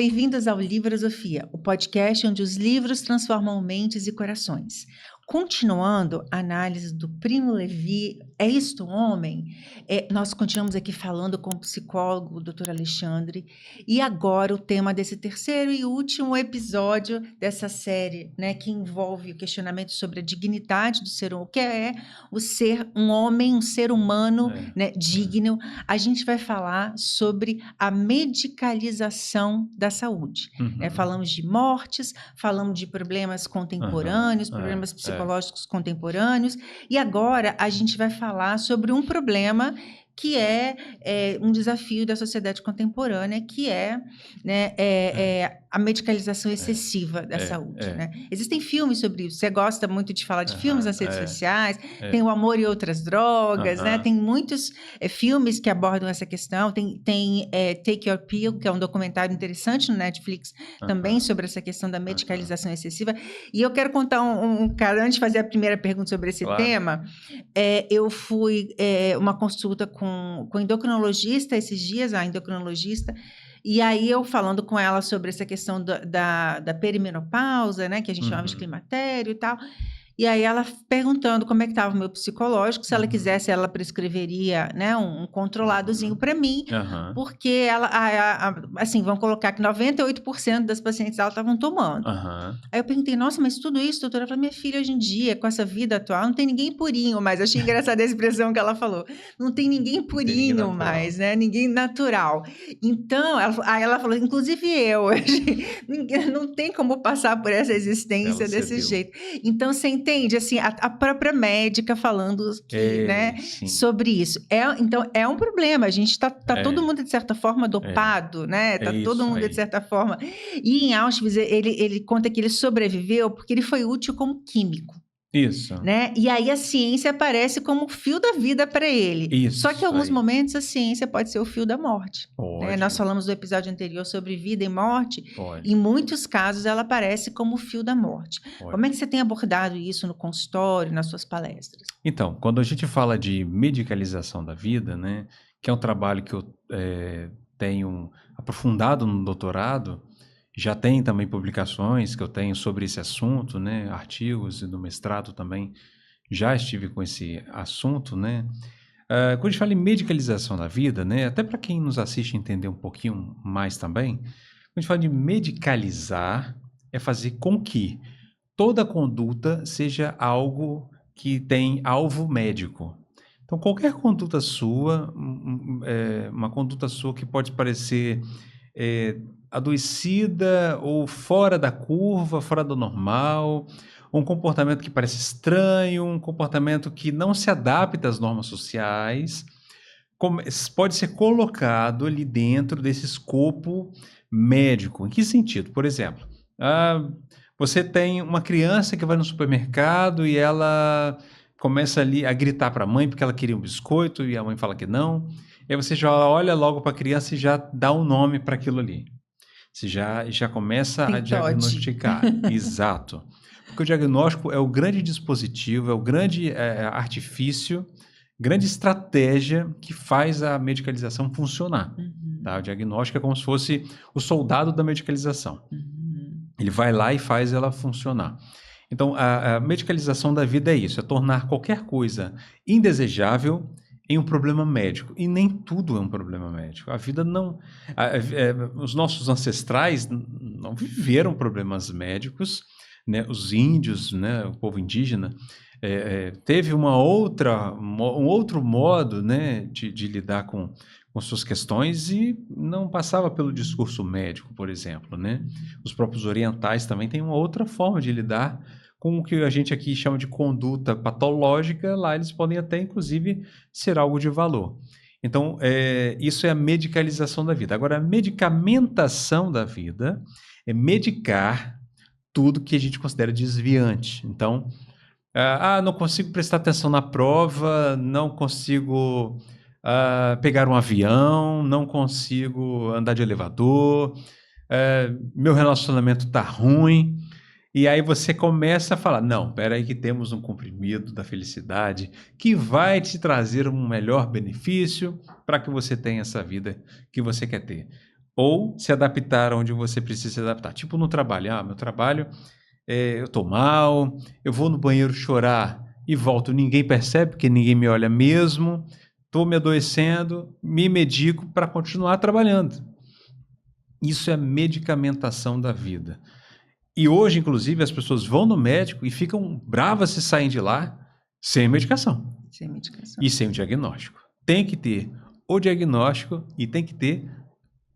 Bem-vindos ao Livrosofia, o podcast onde os livros transformam mentes e corações. Continuando a análise do Primo Levi, É Isto Homem? Nós continuamos aqui falando com o psicólogo, o Dr. Alexandre, e agora o tema desse terceiro e último episódio dessa série, né, que envolve o questionamento sobre a dignidade do ser humano, o que é o ser um homem, um ser humano, né, digno. A gente vai falar sobre a medicalização da saúde. Falamos de mortes, falamos de problemas contemporâneos, problemas psicológicos contemporâneos, e agora a gente vai falar sobre um problema que é um desafio da sociedade contemporânea, que é, né, a medicalização excessiva da saúde. Né? Existem filmes sobre isso. Você gosta muito de falar de filmes nas redes sociais, tem O Amor e Outras Drogas, né? Tem muitos filmes que abordam essa questão, tem Take Your Pill, que é um documentário interessante no Netflix, também sobre essa questão da medicalização excessiva. E eu quero contar um caso, antes de fazer a primeira pergunta sobre esse tema, eu fui uma consulta com endocrinologista esses dias, a endocrinologista, e aí eu falando com ela sobre essa questão da perimenopausa, né, que a gente chama de climatério e tal, e aí ela perguntando como é que estava o meu psicológico, se ela quisesse, ela prescreveria, né, um controladozinho para mim, porque ela, assim, vamos colocar que 98% das pacientes dela estavam tomando. Aí eu perguntei, nossa, mas tudo isso, doutora? Ela falou, minha filha, hoje em dia, com essa vida atual, não tem ninguém purinho mais. Achei engraçada a expressão que ela falou. Não tem ninguém purinho mais, né? Ninguém natural. Então, aí ela falou, inclusive eu, não tem como passar por essa existência desse jeito. Então, você entende, assim, a própria médica falando né, sobre isso. Então, é um problema. A gente está todo mundo, de certa forma, dopado, né? Está todo mundo, de certa forma. E em Auschwitz, ele conta que ele sobreviveu porque ele foi útil como químico. Isso. Né? E aí a ciência aparece como o fio da vida para ele. Isso, só que em alguns momentos a ciência pode ser o fio da morte. Né? Nós falamos no episódio anterior sobre vida e morte. Em muitos casos ela aparece como o fio da morte. Como é que você tem abordado isso no consultório, nas suas palestras? Então, quando a gente fala de medicalização da vida, né, que é um trabalho que eu tenho aprofundado no doutorado, já tem também publicações que eu tenho sobre esse assunto, né, artigos, e no mestrado também já estive com esse assunto, né. Quando a gente fala em medicalização da vida, né, até para quem nos assiste entender um pouquinho mais também, quando a gente fala de medicalizar, é fazer com que toda conduta seja algo que tem alvo médico. Então, qualquer conduta sua, uma conduta sua que pode parecer adoecida ou fora da curva, fora do normal, um comportamento que parece estranho, um comportamento que não se adapta às normas sociais, pode ser colocado ali dentro desse escopo médico. Em que sentido? Por exemplo, você tem uma criança que vai no supermercado e ela começa ali a gritar para a mãe porque ela queria um biscoito e a mãe fala que não. E aí você já olha logo para a criança e já dá um nome para aquilo ali. Você já começa a diagnosticar. Exato. Porque o diagnóstico é o grande dispositivo, é o grande artifício, grande estratégia que faz a medicalização funcionar. Tá? O diagnóstico é como se fosse o soldado da medicalização. Ele vai lá e faz ela funcionar. Então, a medicalização da vida é isso, é tornar qualquer coisa indesejável em um problema médico. E nem tudo é um problema médico. A vida não... os nossos ancestrais não viveram problemas médicos, né? Os índios, né? O povo indígena, teve um outro modo, né? de lidar com suas questões e não passava pelo discurso médico, por exemplo, né? Os próprios orientais também têm uma outra forma de lidar com o que a gente aqui chama de conduta patológica. Lá eles podem até, inclusive, ser algo de valor. Então, isso é a medicalização da vida. Agora, a medicamentação da vida é medicar tudo que a gente considera desviante. Então, não consigo prestar atenção na prova, não consigo pegar um avião, não consigo andar de elevador, meu relacionamento está ruim. E aí você começa a falar, não, espera aí que temos um comprimido da felicidade que vai te trazer um melhor benefício para que você tenha essa vida que você quer ter. ou se adaptar onde você precisa se adaptar. Tipo no trabalho. Meu trabalho, eu estou mal, eu vou no banheiro chorar e volto. Ninguém percebe, porque ninguém me olha mesmo. Estou me adoecendo, me medico para continuar trabalhando. Isso é medicamentação da vida. E hoje, inclusive, as pessoas vão no médico e ficam bravas se saem de lá sem medicação. Sem medicação. E sem o diagnóstico. Tem que ter o diagnóstico e tem que ter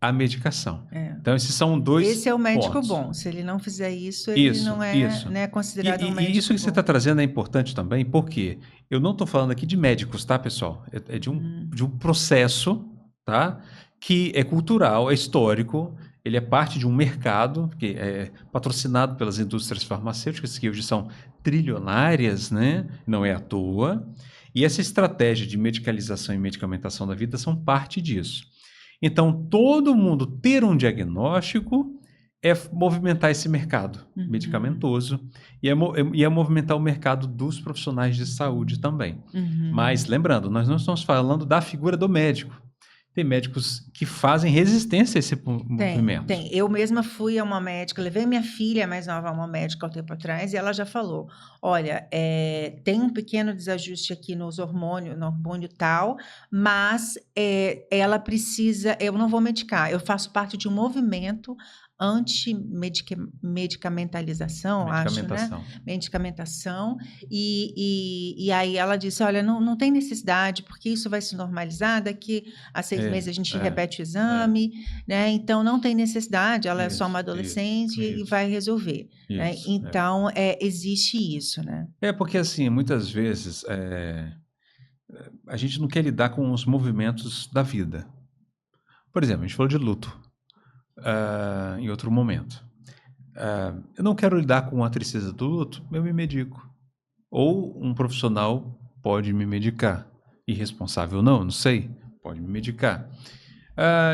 a medicação. Então, esses são dois Esse é o médico pontos. bom. Se ele não fizer isso, ele não é né, considerado um médico E isso que você bom. está trazendo é importante também, porque eu não estou falando aqui de médicos, tá, pessoal? É de um processo, tá? Que é cultural, é histórico, ele é parte de um mercado que é patrocinado pelas indústrias farmacêuticas, que hoje são trilionárias, né? Não é à toa. E essa estratégia de medicalização e medicamentação da vida são parte disso. Então, todo mundo ter um diagnóstico é movimentar esse mercado medicamentoso e é movimentar o mercado dos profissionais de saúde também. Mas, lembrando, nós não estamos falando da figura do médico. Tem médicos que fazem resistência a esse movimento. Tem. Eu mesma fui a uma médica, levei minha filha mais nova a uma médica há um tempo atrás e ela já falou, olha, tem um pequeno desajuste aqui nos hormônios, no hormônio tal, mas ela precisa, eu não vou medicar, eu faço parte de um movimento anti-medicamentalização, acho, né? Medicamentação. E aí ela disse, olha, não tem necessidade, porque isso vai se normalizar, daqui a 6 meses a gente repete o exame, né? Então não tem necessidade, ela é só uma adolescente e vai resolver. Né? Então, existe isso, né? Porque assim, muitas vezes a gente não quer lidar com os movimentos da vida. Por exemplo, a gente falou de luto. Em outro momento. Eu não quero lidar com a tristeza do luto, eu me medico. Ou um profissional pode me medicar. Irresponsável não sei, pode me medicar.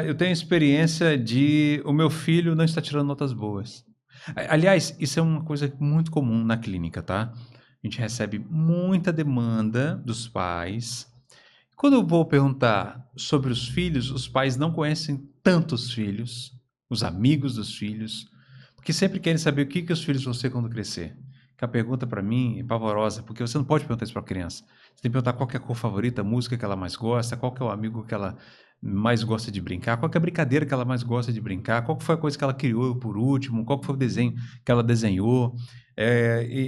Eu tenho experiência de o meu filho não está tirando notas boas. Aliás, isso é uma coisa muito comum na clínica, tá? A gente recebe muita demanda dos pais. Quando eu vou perguntar sobre os filhos, os pais não conhecem tantos filhos, os amigos dos filhos, porque sempre querem saber o que os filhos vão ser quando crescer. Que a pergunta para mim é pavorosa, porque você não pode perguntar isso para a criança. Você tem que perguntar qual que é a cor favorita, a música que ela mais gosta, qual que é o amigo que ela mais gosta de brincar, qual que é a brincadeira que ela mais gosta de brincar, qual que foi a coisa que ela criou por último, qual que foi o desenho que ela desenhou.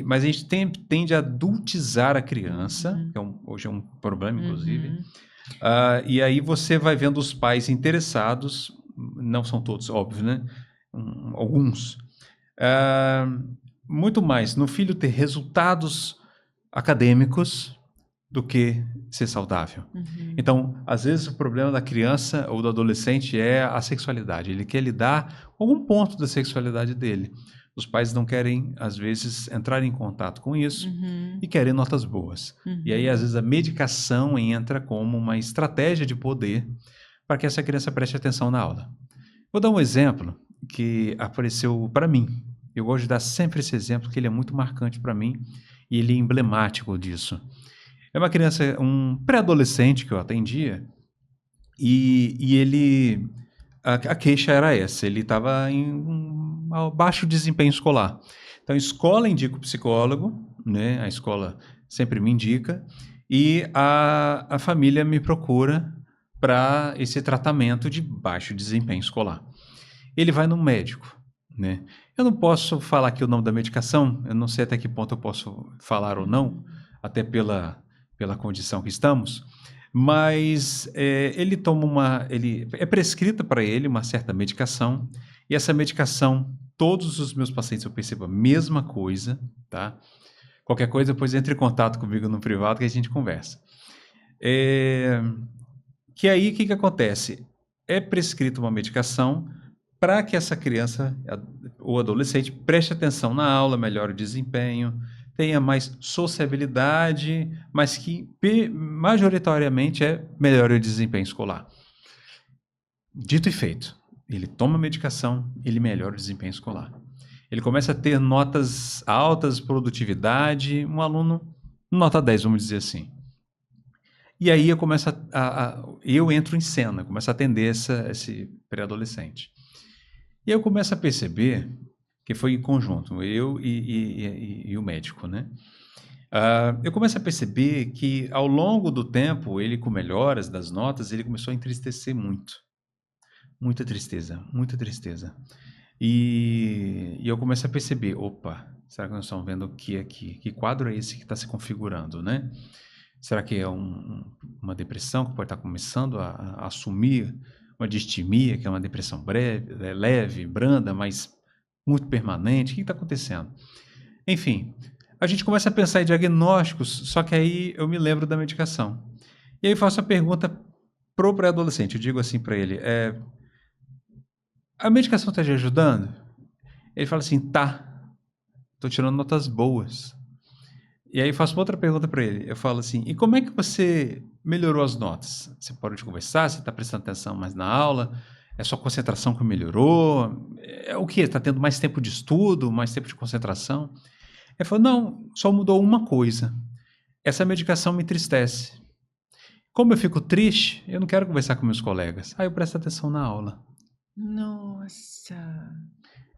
Mas a gente tende a adultizar a criança, que hoje é um problema, inclusive. E aí você vai vendo os pais interessados, não são todos, óbvio, né? Alguns. Muito mais no filho ter resultados acadêmicos do que ser saudável. Então, às vezes o problema da criança ou do adolescente é a sexualidade. Ele quer lidar com algum ponto da sexualidade dele. Os pais não querem, às vezes, entrar em contato com isso e querem notas boas. E aí, às vezes, a medicação entra como uma estratégia de poder para que essa criança preste atenção na aula. Vou dar um exemplo que apareceu para mim. Eu gosto de dar sempre esse exemplo, porque ele é muito marcante para mim e ele é emblemático disso. É uma criança, um pré-adolescente que eu atendia e ele... A queixa era essa, ele estava em baixo desempenho escolar. Então, a escola indica o psicólogo, né? A escola sempre me indica, e a família me procura para esse tratamento de baixo desempenho escolar. Ele vai no médico, né? Eu não posso falar aqui o nome da medicação, eu não sei até que ponto eu posso falar ou não, até pela condição que estamos, mas ele toma é prescrita para ele uma certa medicação, e essa medicação, todos os meus pacientes eu percebo a mesma coisa, tá? Qualquer coisa, depois entre em contato comigo no privado que a gente conversa. Que aí, o que acontece? É prescrita uma medicação para que essa criança ou adolescente preste atenção na aula, melhore o desempenho, tenha mais sociabilidade, mas que majoritariamente melhore o desempenho escolar. Dito e feito, ele toma a medicação, ele melhora o desempenho escolar. Ele começa a ter notas altas, produtividade, um aluno nota 10, vamos dizer assim. E aí eu começo eu entro em cena, começo a atender esse pré-adolescente. E aí eu começo a perceber que foi em conjunto, eu e o médico, né? Eu começo a perceber que ao longo do tempo, ele com melhoras das notas, ele começou a entristecer muito. Muita tristeza, muita tristeza. E eu começo a perceber, opa, será que nós estamos vendo o que aqui? Que quadro é esse que está se configurando, né? Será que é uma depressão que pode estar começando a assumir uma distimia, que é uma depressão breve, leve, branda, mas muito permanente? O que está acontecendo? Enfim, a gente começa a pensar em diagnósticos, só que aí eu me lembro da medicação. E aí eu faço a pergunta pro pré-adolescente, eu digo assim para ele, a medicação está te ajudando? Ele fala assim, tá, estou tirando notas boas. E aí eu faço outra pergunta para ele, eu falo assim, e como é que você melhorou as notas? Você parou de conversar, você está prestando atenção mais na aula? É sua concentração que melhorou? É o quê? Está tendo mais tempo de estudo, mais tempo de concentração? Ele falou, não, só mudou uma coisa. Essa medicação me entristece. Como eu fico triste, eu não quero conversar com meus colegas. Aí eu presto atenção na aula. Nossa.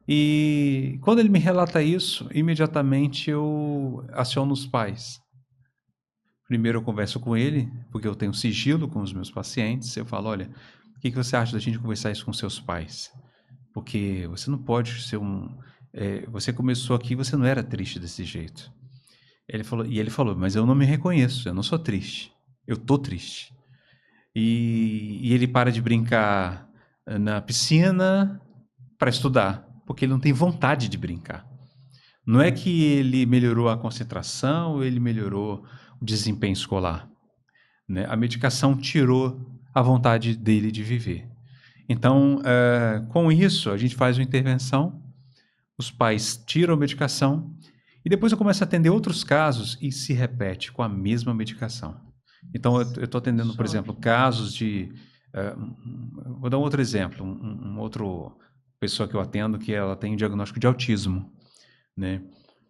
E quando ele me relata isso, imediatamente eu aciono os pais. Primeiro eu converso com ele, porque eu tenho sigilo com os meus pacientes. Eu falo, olha, o que você acha da gente conversar isso com seus pais? Porque você não pode ser você começou aqui, você não era triste desse jeito. Ele falou, mas eu não me reconheço, eu não sou triste. Eu tô triste. E ele para de brincar na piscina para estudar, porque ele não tem vontade de brincar. Não é que ele melhorou a concentração, ele melhorou o desempenho escolar, né? A medicação tirou a vontade dele de viver. Então, com isso, a gente faz uma intervenção, os pais tiram a medicação e depois eu começo a atender outros casos e se repete com a mesma medicação. Então, eu estou atendendo, por exemplo, casos de... vou dar um outro exemplo, outro pessoa que eu atendo que ela tem um diagnóstico de autismo, né?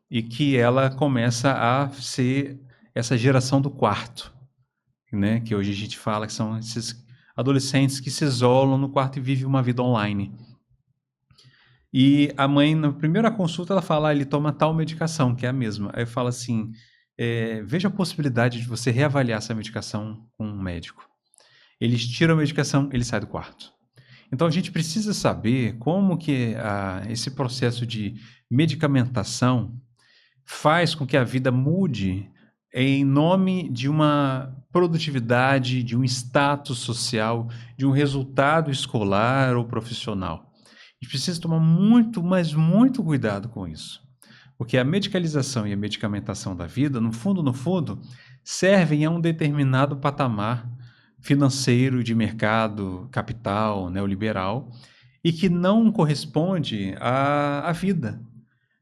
E que ela começa a ser essa geração do quarto, né? Que hoje a gente fala que são esses adolescentes que se isolam no quarto e vivem uma vida online. E a mãe, na primeira consulta, ela fala, ele toma tal medicação, que é a mesma. Aí eu falo assim, veja a possibilidade de você reavaliar essa medicação com um médico. Eles tiram a medicação, ele sai do quarto. Então a gente precisa saber como que esse processo de medicamentação faz com que a vida mude em nome de uma produtividade, de um status social, de um resultado escolar ou profissional. A gente precisa tomar muito, mas muito cuidado com isso. Porque a medicalização e a medicamentação da vida, no fundo, servem a um determinado patamar financeiro, de mercado, capital, neoliberal, e que não corresponde à vida.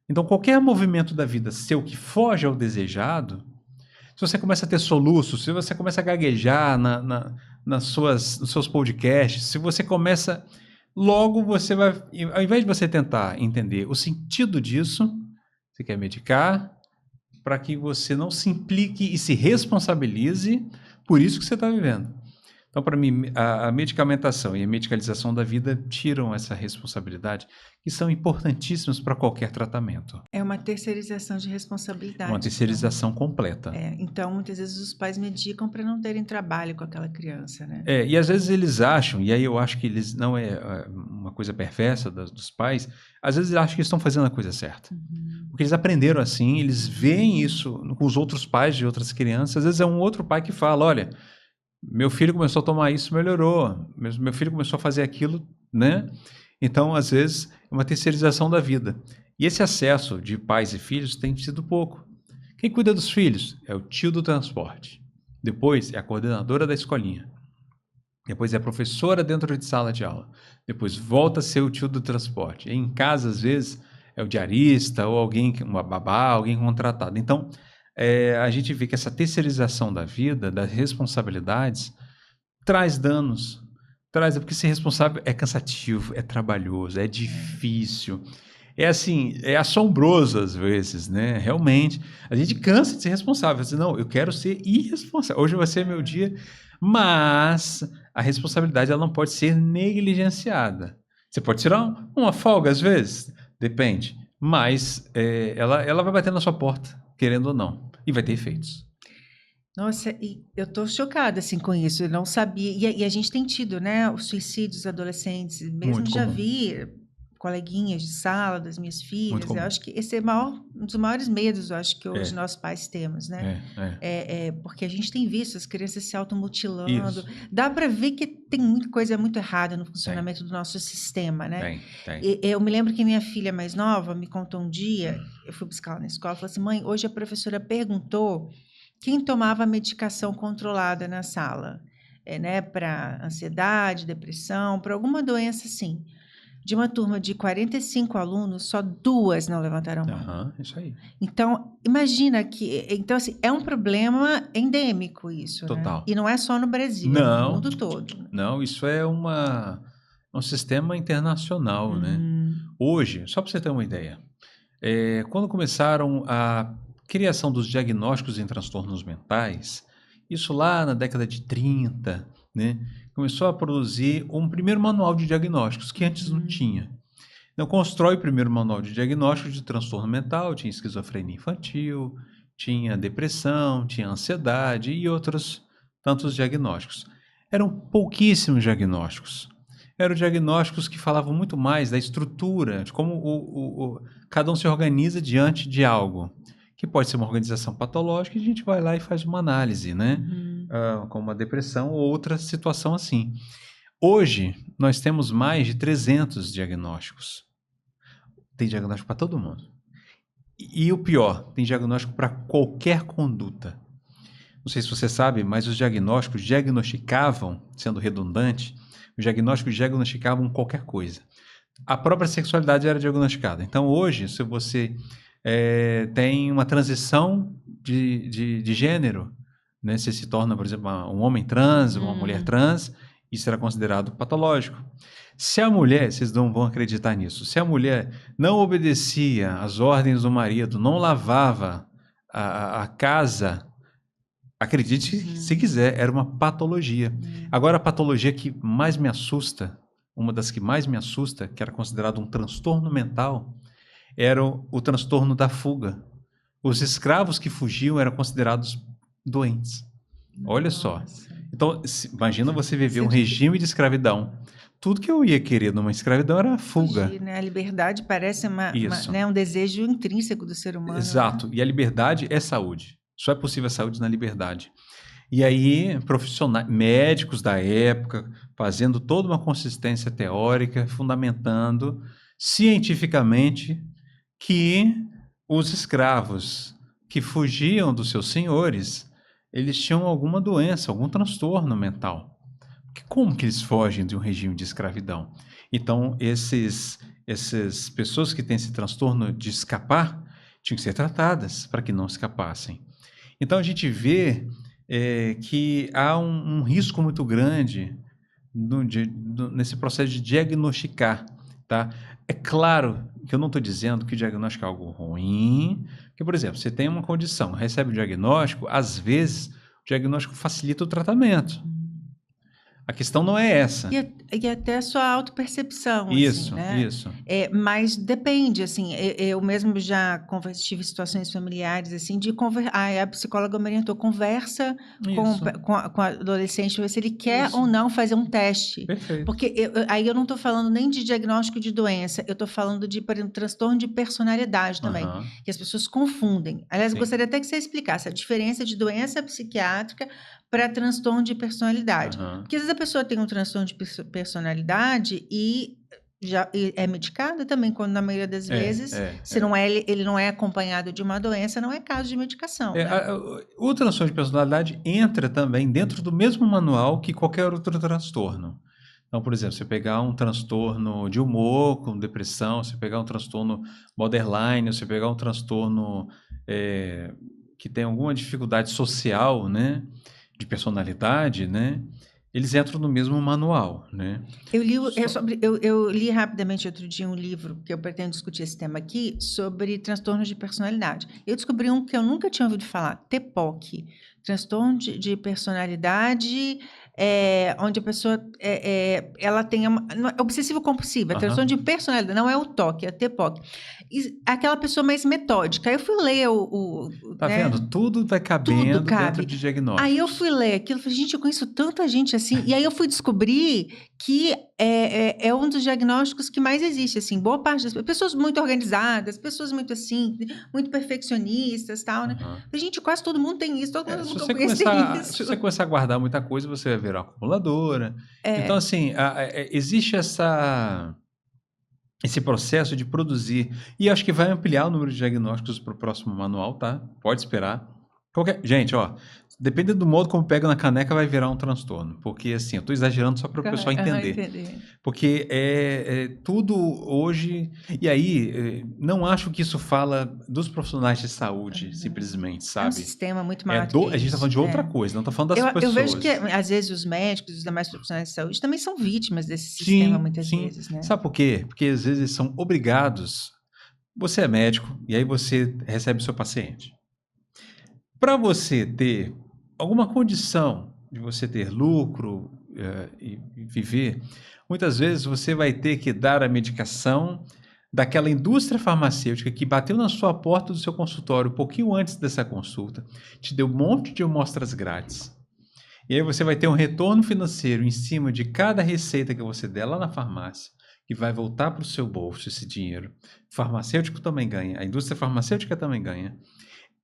Então, qualquer movimento da vida seu que foge ao desejado, se você começa a ter soluços, se você começa a gaguejar nos seus podcasts, se você começa... Logo você vai... Ao invés de você tentar entender o sentido disso, você quer medicar para que você não se implique e se responsabilize por isso que você está vivendo. Então, para mim, a medicamentação e a medicalização da vida tiram essa responsabilidade, que são importantíssimos para qualquer tratamento. É uma terceirização de responsabilidade. Uma terceirização completa. Então, muitas vezes os pais medicam para não terem trabalho com aquela criança, né? E às vezes eles acham, e aí eu acho que eles não é uma coisa perversa dos pais, às vezes eles acham que estão fazendo a coisa certa. Uhum. Porque eles aprenderam assim, eles veem isso com os outros pais de outras crianças, às vezes é um outro pai que fala, olha... Meu filho começou a tomar isso, melhorou. Meu filho começou a fazer aquilo, né? Então, às vezes, é uma terceirização da vida. E esse acesso de pais e filhos tem sido pouco. Quem cuida dos filhos? É o tio do transporte. Depois, é a coordenadora da escolinha. Depois, é a professora dentro de sala de aula. Depois, volta a ser o tio do transporte. E em casa, às vezes, é o diarista ou alguém, uma babá, alguém contratado. Então... a gente vê que essa terceirização da vida, das responsabilidades, traz danos. Porque ser responsável é cansativo, é trabalhoso, é difícil. É assim, é assombroso às vezes, né? Realmente, a gente cansa de ser responsável. Assim, não, eu quero ser irresponsável. Hoje vai ser meu dia, mas a responsabilidade ela não pode ser negligenciada. Você pode tirar uma folga às vezes, depende, mas ela vai bater na sua porta, querendo ou não, e vai ter efeitos. Nossa, e eu tô chocada, assim, com isso, eu não sabia e a gente tem tido, né, os suicídios adolescentes, mesmo Muito já comum, vi coleguinhas de sala das minhas muito filhas, eu comum. acho que esse é um dos maiores medos, eu acho que hoje É, nós pais temos, né, é. porque a gente tem visto as crianças se automutilando, Isso, dá para ver que tem muita coisa muito errada no tem, funcionamento do nosso sistema, né. tem. Eu me lembro que minha filha mais nova me contou um dia, eu fui buscar ela na escola, falou assim: "Mãe, hoje a professora perguntou quem tomava medicação controlada na sala, né, para ansiedade, depressão, para alguma doença assim. De uma turma de 45 alunos, só 2 não levantaram a mão. Aham, isso aí, Então, imagina que então, assim, é um problema endêmico isso, né. total. E não é só no Brasil, é no Não, mundo todo, né. não, isso é um sistema internacional, né. Uhum. Hoje, só para você ter uma ideia, quando começaram a criação dos diagnósticos em transtornos mentais, isso lá na década de 30, né, começou a produzir um primeiro manual de diagnósticos que antes não Uhum. tinha. Então constrói o primeiro manual de diagnóstico de transtorno mental, tinha esquizofrenia infantil, tinha depressão, tinha ansiedade e outros tantos diagnósticos. Eram pouquíssimos diagnósticos. Eram diagnósticos que falavam muito mais da estrutura, de como cada um se organiza diante de algo, que pode ser uma organização patológica e a gente vai lá e faz uma análise, né? Uhum. Como uma depressão ou outra situação assim. Hoje, nós temos mais de 300 diagnósticos. Tem diagnóstico para todo mundo. E o pior, tem diagnóstico para qualquer conduta. Não sei se você sabe, mas os diagnósticos diagnosticavam, sendo redundante, os diagnósticos diagnosticavam qualquer coisa. A própria sexualidade era diagnosticada. Então, hoje, se você tem uma transição de gênero, né? Você se torna, por exemplo, um homem trans, uma mulher trans, isso era considerado patológico. Se a mulher, vocês não vão acreditar nisso, se a mulher não obedecia às ordens do marido, não lavava a casa, acredite se Uhum. quiser, era uma patologia. Uhum. Agora, a patologia que mais me assusta, uma das que mais me assusta, que era considerado um transtorno mental, era o transtorno da fuga. Os escravos que fugiam eram considerados doentes. Olha só. Nossa. Então, imagina você viver um Seria regime de escravidão. Tudo que eu ia querer numa escravidão era a fuga. fugir, né, a liberdade parece Isso. né, um desejo intrínseco do ser humano, né. Exato. E a liberdade é saúde. Só é possível a saúde na liberdade. E aí, profissionais, médicos da época, fazendo toda uma consistência teórica, fundamentando cientificamente que os escravos que fugiam dos seus senhores, eles tinham alguma doença, algum transtorno mental. Porque como que eles fogem de um regime de escravidão? Então, essas pessoas que têm esse transtorno de escapar tinham que ser tratadas para que não escapassem. Então, a gente vê que há um risco muito grande nesse processo de diagnosticar, tá? É claro que eu não estou dizendo que o diagnóstico é algo ruim, porque, por exemplo, você tem uma condição, recebe o diagnóstico, às vezes o diagnóstico facilita o tratamento. A questão não é essa. E até a sua autopercepção, assim, Isso, né. isso, Mas depende, assim, eu mesmo já tive situações familiares, assim, de a psicóloga me orientou: "Conversa isso, com a adolescente, pra ver se ele quer isso. ou não fazer um teste". Perfeito. Porque aí eu não estou falando nem de diagnóstico de doença, eu estou falando de, por exemplo, transtorno de personalidade também, Aham, que as pessoas confundem. Aliás, eu sim. gostaria até que você explicasse a diferença de doença psiquiátrica para transtorno de personalidade. Aham. Porque às vezes a pessoa tem um transtorno de personalidade e é medicada também, quando na maioria das vezes, se É. não é ele não é acompanhado de uma doença, não é caso de medicação, É, né. o transtorno de personalidade entra também dentro do mesmo manual que qualquer outro transtorno. Então, por exemplo, você pegar um transtorno de humor, com depressão, você pegar um transtorno borderline, você pegar um transtorno que tem alguma dificuldade social, né, de personalidade, né, eles entram no mesmo manual, né? Eu li rapidamente outro dia um livro que eu pretendo discutir esse tema aqui sobre transtornos de personalidade. Eu descobri um que eu nunca tinha ouvido falar, TPOC, transtorno de personalidade, onde a pessoa ela tem obsessivo-compulsiva, transtorno de personalidade, não é o TOC, é o TPOC. E aquela pessoa mais metódica. Aí eu fui ler Tá né? vendo? Tudo vai Tudo cabendo dentro cabe. de Aí eu diagnósticos. fui ler aquilo e falei, gente, eu conheço tanta gente assim. E aí eu fui descobrir que é um dos diagnósticos que mais existe, assim, boa parte das pessoas muito organizadas, pessoas muito assim, muito perfeccionistas, tal, né? Aham. Falei, gente, quase todo mundo tem isso, todo Se mundo que eu você conheço tem começar, se isso. você começar a guardar muita coisa, você vai virar uma acumuladora. Então, É, assim, existe esse processo de produzir. E acho que vai ampliar o número de diagnósticos para o próximo manual, tá? Pode esperar. Gente, ó, dependendo do modo como pega na caneca, vai virar um transtorno. Porque, assim, eu estou exagerando só para o pessoal entender. entender. Porque tudo hoje. E aí, não acho que isso fala dos profissionais de saúde, simplesmente, É um sabe? sistema muito maior do que A gente está falando isso. de outra coisa, não está falando das Eu vejo que, pessoas. às vezes, os médicos e os demais profissionais de saúde também são vítimas desse sistema, Sim, muitas sim. vezes, né? Sabe por quê? Porque às vezes eles são obrigados. Você é médico e aí você recebe o seu paciente. Para você ter alguma condição de você ter lucro e viver, muitas vezes você vai ter que dar a medicação daquela indústria farmacêutica que bateu na sua porta do seu consultório um pouquinho antes dessa consulta, te deu um monte de amostras grátis. E aí você vai ter um retorno financeiro em cima de cada receita que você der lá na farmácia, que vai voltar para o seu bolso esse dinheiro. O farmacêutico também ganha, a indústria farmacêutica também ganha.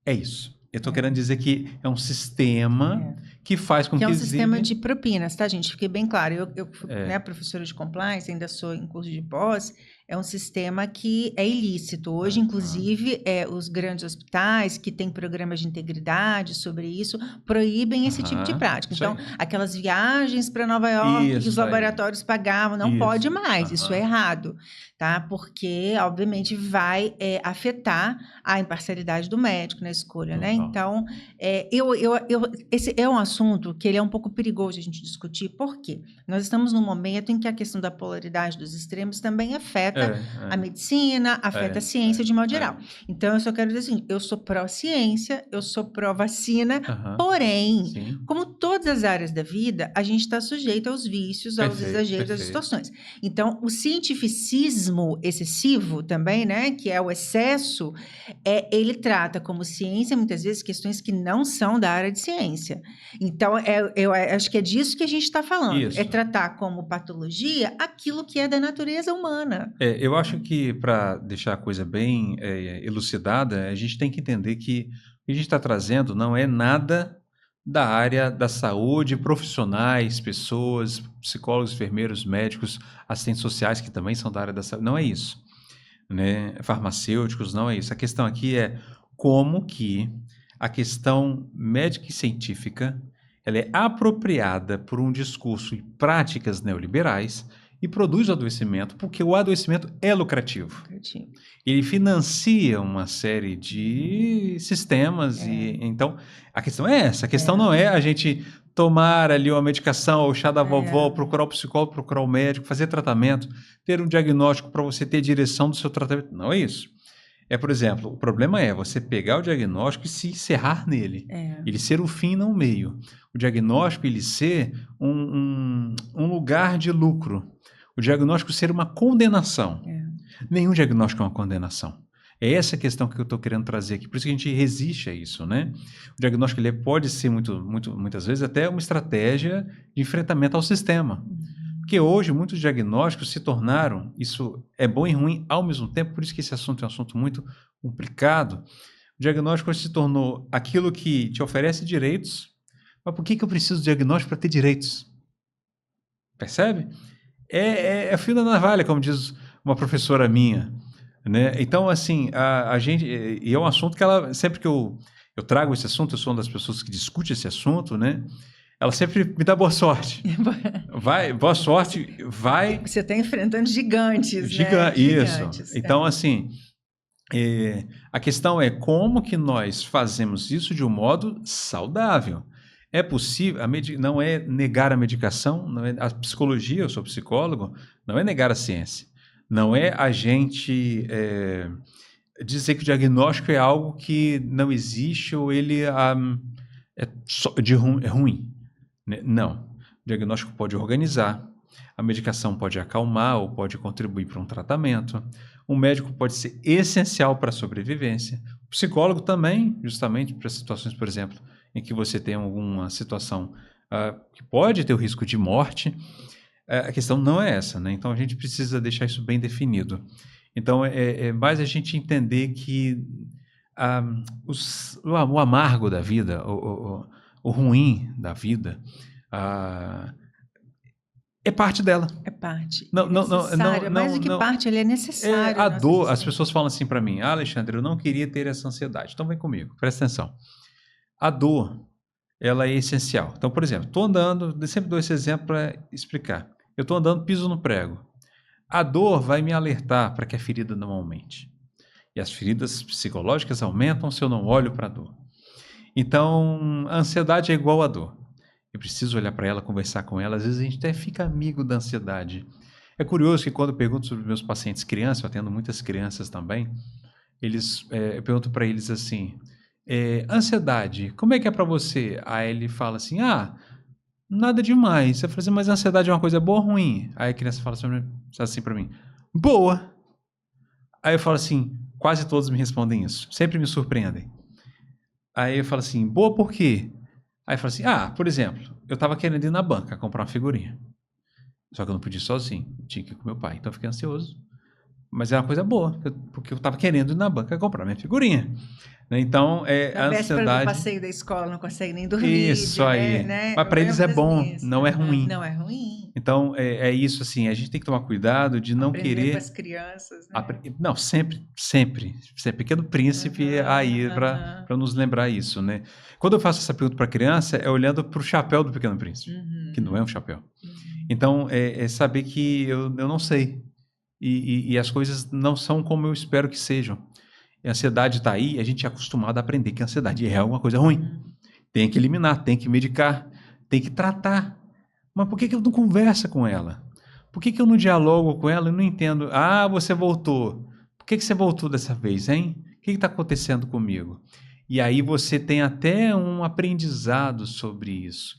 É isso. Eu estou querendo dizer que é um sistema que faz com Que é que um sistema de exija... propinas, tá, gente? Fiquei bem claro. Eu fui, É, né, professora de compliance, ainda sou em curso de pós. É um sistema que é ilícito. Hoje, inclusive, os grandes hospitais que têm programas de integridade sobre isso proíbem esse tipo de prática. isso aí. Então, aquelas viagens para Nova York que os Isso aí. laboratórios pagavam, não pode Isso. mais. Isso é errado, tá? Porque, obviamente, vai afetar a imparcialidade do médico na escolha, né? Total. Então, esse é um assunto que ele é um pouco perigoso a gente discutir, por quê? Nós estamos num momento em que a questão da polaridade dos extremos também afeta a medicina, afeta a ciência de modo geral. Então, eu só quero dizer assim, eu sou pró-ciência, eu sou pró-vacina, porém, Sim. como todas as áreas da vida, a gente está sujeito aos vícios, aos exageros, às distorções. Então, o cientificismo excessivo também, né, que é o excesso, ele trata como ciência, muitas vezes, questões que não são da área de ciência. Então, eu acho que é disso que a gente está falando. Isso. É tratar como patologia aquilo que é da natureza humana. Eu acho que, para deixar a coisa bem elucidada, a gente tem que entender que o que a gente está trazendo não é nada da área da saúde, profissionais, pessoas, psicólogos, enfermeiros, médicos, assistentes sociais, que também são da área da saúde. Não é isso, né? Farmacêuticos, não é isso. A questão aqui é como que a questão médica e científica ela é apropriada por um discurso e práticas neoliberais e produz o adoecimento, porque o adoecimento é lucrativo. Ele financia uma série de sistemas e então a questão é essa. A questão não é a gente tomar ali uma medicação, ou o chá da vovó, procurar o psicólogo, procurar o médico, fazer tratamento, ter um diagnóstico para você ter direção do seu tratamento. Não é isso. Por exemplo, o problema é você pegar o diagnóstico e se encerrar nele. Ele ser o fim, não o meio. O diagnóstico, ele ser um lugar de lucro. O diagnóstico ser uma condenação. Nenhum diagnóstico é uma condenação. É essa a questão que eu estou querendo trazer aqui. Por isso que a gente resiste a isso, né? O diagnóstico ele pode ser, muitas vezes, até uma estratégia de enfrentamento ao sistema. Porque hoje muitos diagnósticos se tornaram, isso é bom e ruim ao mesmo tempo, por isso que esse assunto é um assunto muito complicado. O diagnóstico hoje se tornou aquilo que te oferece direitos, mas por que eu preciso de diagnóstico para ter direitos? Percebe? É fio da navalha, como diz uma professora minha, né? Então, assim, a gente, e é um assunto que ela, sempre que eu trago esse assunto, eu sou uma das pessoas que discute esse assunto, né? Ela sempre me dá boa sorte. Boa sorte, vai... Você está enfrentando gigantes, né? Gigantes. Isso. Então, assim, a questão é como que nós fazemos isso de um modo saudável. É possível, não é negar a medicação, não é, a psicologia, eu sou psicólogo, não é negar a ciência. Não é a gente dizer que o diagnóstico é algo que não existe ou ele é ruim, né? Não. O diagnóstico pode organizar, a medicação pode acalmar ou pode contribuir para um tratamento. Um médico pode ser essencial para a sobrevivência. O psicólogo também, justamente para situações, por exemplo, em que você tem alguma situação que pode ter o risco de morte. A questão não é essa, né? Então a gente precisa deixar isso bem definido. Então é mais a gente entender que o amargo da vida, o ruim da vida, é parte dela. É parte. Não, É não, não, necessário. não, Mais do que não. parte, ele é necessário. A na nossa dor, as existência. pessoas falam assim para mim, Alexandre, eu não queria ter essa ansiedade. Então vem comigo, presta atenção. A dor, ela é essencial. Então, por exemplo, estou andando, eu sempre dou esse exemplo para explicar. Eu estou andando, piso no prego. A dor vai me alertar para que a ferida não aumente. E as feridas psicológicas aumentam se eu não olho para a dor. Então, a ansiedade é igual à dor. Eu preciso olhar para ela, conversar com ela. Às vezes a gente até fica amigo da ansiedade. É curioso que quando eu pergunto sobre meus pacientes crianças, eu atendo muitas crianças também, eu pergunto para eles assim, ansiedade, como é que é para você? Aí ele fala assim, nada demais. Eu falo assim, mas a ansiedade é uma coisa boa ou ruim? Aí a criança fala assim para mim, boa. Aí eu falo assim, quase todos me respondem isso, sempre me surpreendem. Aí eu falo assim, boa por quê? Aí eu falo assim, por exemplo, eu estava querendo ir na banca comprar uma figurinha. Só que eu não podia ir sozinho, tinha que ir com meu pai. Então eu fiquei ansioso. Mas é uma coisa boa, porque eu estava querendo ir na banca comprar minha figurinha. Né? Então, Na a véspera do ansiedade... passeio da escola, não consegue nem dormir. Isso aí. Né? Mas Eu para eles lembro é das bom, minhas. não é ruim. Não é ruim. Então, é isso assim, a gente tem que tomar cuidado de não Aprender querer... com as crianças, né? Não, sempre. Ser Pequeno Príncipe aí para nos lembrar isso, né? Quando eu faço essa pergunta para a criança, é olhando para o chapéu do Pequeno Príncipe, que não é um chapéu. Então, é saber que eu não sei. E as coisas não são como eu espero que sejam. A ansiedade está aí, a gente é acostumado a aprender que a ansiedade é uma coisa ruim. Tem que eliminar, tem que medicar, tem que tratar. Mas por que eu não converso com ela? Por que eu não dialogo com ela e não entendo? Você voltou. Por que você voltou dessa vez, hein? O que está acontecendo comigo? E aí você tem até um aprendizado sobre isso.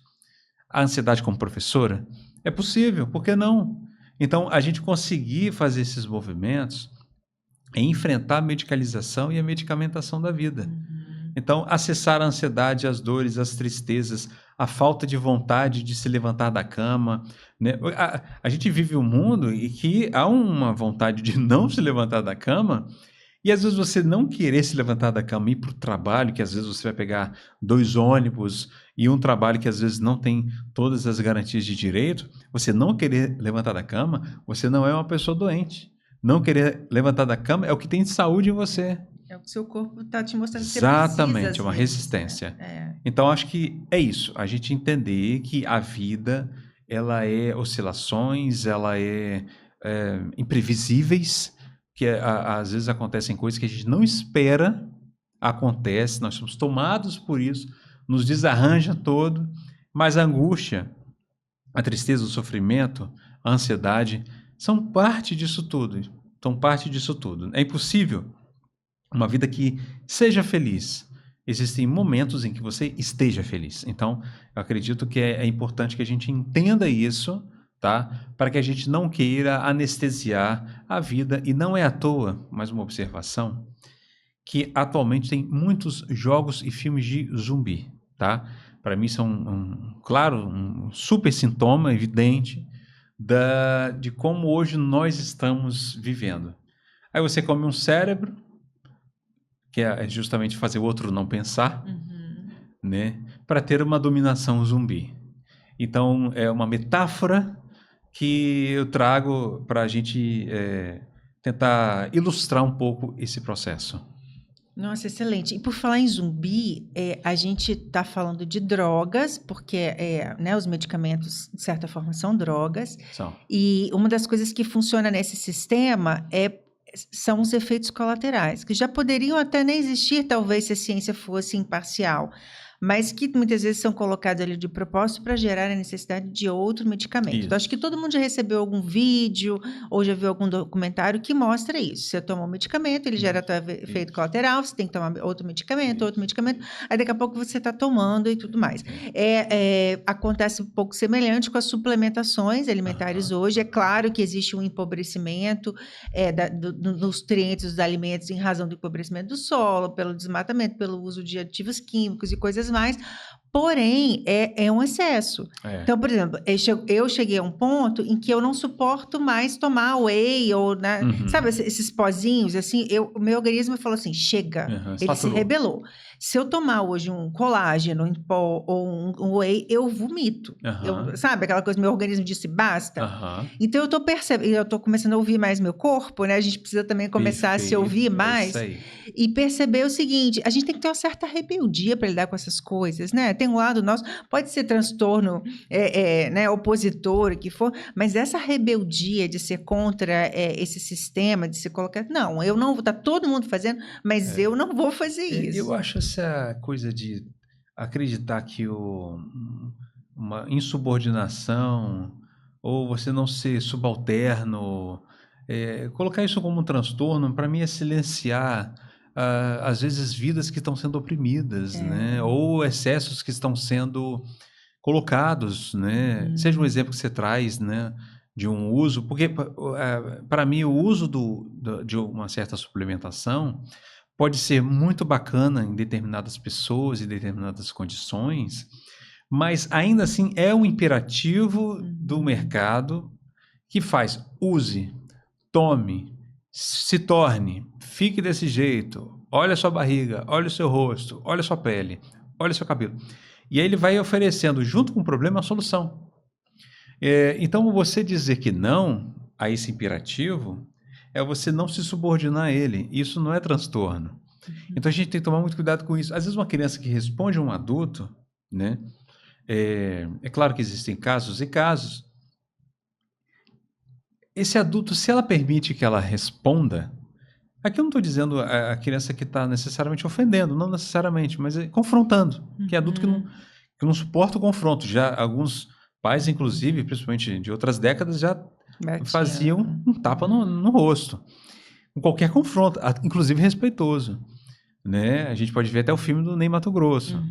A ansiedade como professora? É possível, por que não? Então, a gente conseguir fazer esses movimentos é enfrentar a medicalização e a medicamentação da vida. Então, acessar a ansiedade, as dores, as tristezas, a falta de vontade de se levantar da cama. Né? A gente vive um mundo em que há uma vontade de não se levantar da cama e às vezes você não querer se levantar da cama e ir para o trabalho, que às vezes você vai pegar 2 ônibus e um trabalho que às vezes não tem todas as garantias de direito, você não querer levantar da cama, você não é uma pessoa doente. Não querer levantar da cama é o que tem de saúde em você. É o que o seu corpo está te mostrando que Exatamente, você precisa. É uma resistência. Então, acho que é isso. A gente entender que a vida, ela é oscilações, ela é imprevisíveis, que às vezes acontecem coisas que a gente não espera, acontece, nós somos tomados por isso, nos desarranja todo, mas a angústia, a tristeza, o sofrimento, a ansiedade, são parte disso tudo. É impossível uma vida que seja feliz. Existem momentos em que você esteja feliz. Então, eu acredito que é importante que a gente entenda isso, tá? Para que a gente não queira anestesiar a vida. E não é à toa, mais uma observação, que atualmente tem muitos jogos e filmes de zumbi, tá? Para mim são, claro, um super sintoma evidente de como hoje nós estamos vivendo. Aí você come um cérebro, que é justamente fazer o outro não pensar, né, para ter uma dominação zumbi. Então, é uma metáfora que eu trago para a gente tentar ilustrar um pouco esse processo. Nossa, excelente. E por falar em zumbi, a gente está falando de drogas, porque né, os medicamentos, de certa forma, são drogas. E uma das coisas que funciona nesse sistema são os efeitos colaterais, que já poderiam até nem existir, talvez, se a ciência fosse imparcial. mas que muitas vezes são colocados ali de propósito para gerar a necessidade de outro medicamento. Então, acho que Isso. todo mundo já recebeu algum vídeo ou já viu algum documentário que mostra isso. Você toma um medicamento, ele gera efeito Isso. colateral, você tem que tomar outro medicamento, Isso. aí daqui a pouco você está tomando e tudo mais. Acontece um pouco semelhante com as suplementações alimentares hoje. É claro que existe um empobrecimento dos nutrientes dos alimentos em razão do empobrecimento do solo, pelo desmatamento, pelo uso de aditivos químicos e coisas mais, porém, é um excesso. Então, por exemplo, eu cheguei a um ponto em que eu não suporto mais tomar whey ou, né, sabe, esses pozinhos, assim, o meu organismo falou assim, chega, ele se rebelou. Se eu tomar hoje um colágeno em pó ou um whey, eu vomito. Sabe, aquela coisa, meu organismo disse basta. Então, eu tô começando a ouvir mais meu corpo, né? A gente precisa também começar a se ouvir mais e perceber o seguinte, a gente tem que ter uma certa rebeldia para lidar com essas coisas, né? Tem um lado nosso, pode ser transtorno né, opositor, o que for, mas essa rebeldia de ser contra esse sistema, de se colocar, não, eu não, tá todo mundo fazendo, mas eu não vou fazer isso. Eu acho essa coisa de acreditar que uma insubordinação ou você não ser subalterno, colocar isso como um transtorno, para mim é silenciar, às vezes, vidas que estão sendo oprimidas, né? Ou excessos que estão sendo colocados, né? Seja um exemplo que você traz, né? De um uso, porque para mim o uso de uma certa suplementação pode ser muito bacana em determinadas pessoas e determinadas condições, mas ainda assim é um imperativo do mercado que faz, use, tome, se torne, fique desse jeito, olha a sua barriga, olha o seu rosto, olha a sua pele, olha o seu cabelo. E aí ele vai oferecendo, junto com o problema, a solução. Então, você dizer que não a esse imperativo é você não se subordinar a ele. Isso não é transtorno. Então, a gente tem que tomar muito cuidado com isso. Às vezes, uma criança que responde a um adulto, né? É claro que existem casos e casos. Esse adulto, se ela permite que ela responda, aqui eu não estou dizendo a criança que está necessariamente ofendendo, não necessariamente, mas confrontando. Que é adulto que não suporta o confronto. Já alguns pais, inclusive, principalmente de outras décadas, já faziam um tapa no rosto. Com qualquer confronto, inclusive respeitoso. Né? A gente pode ver até o filme do Ney Matogrosso.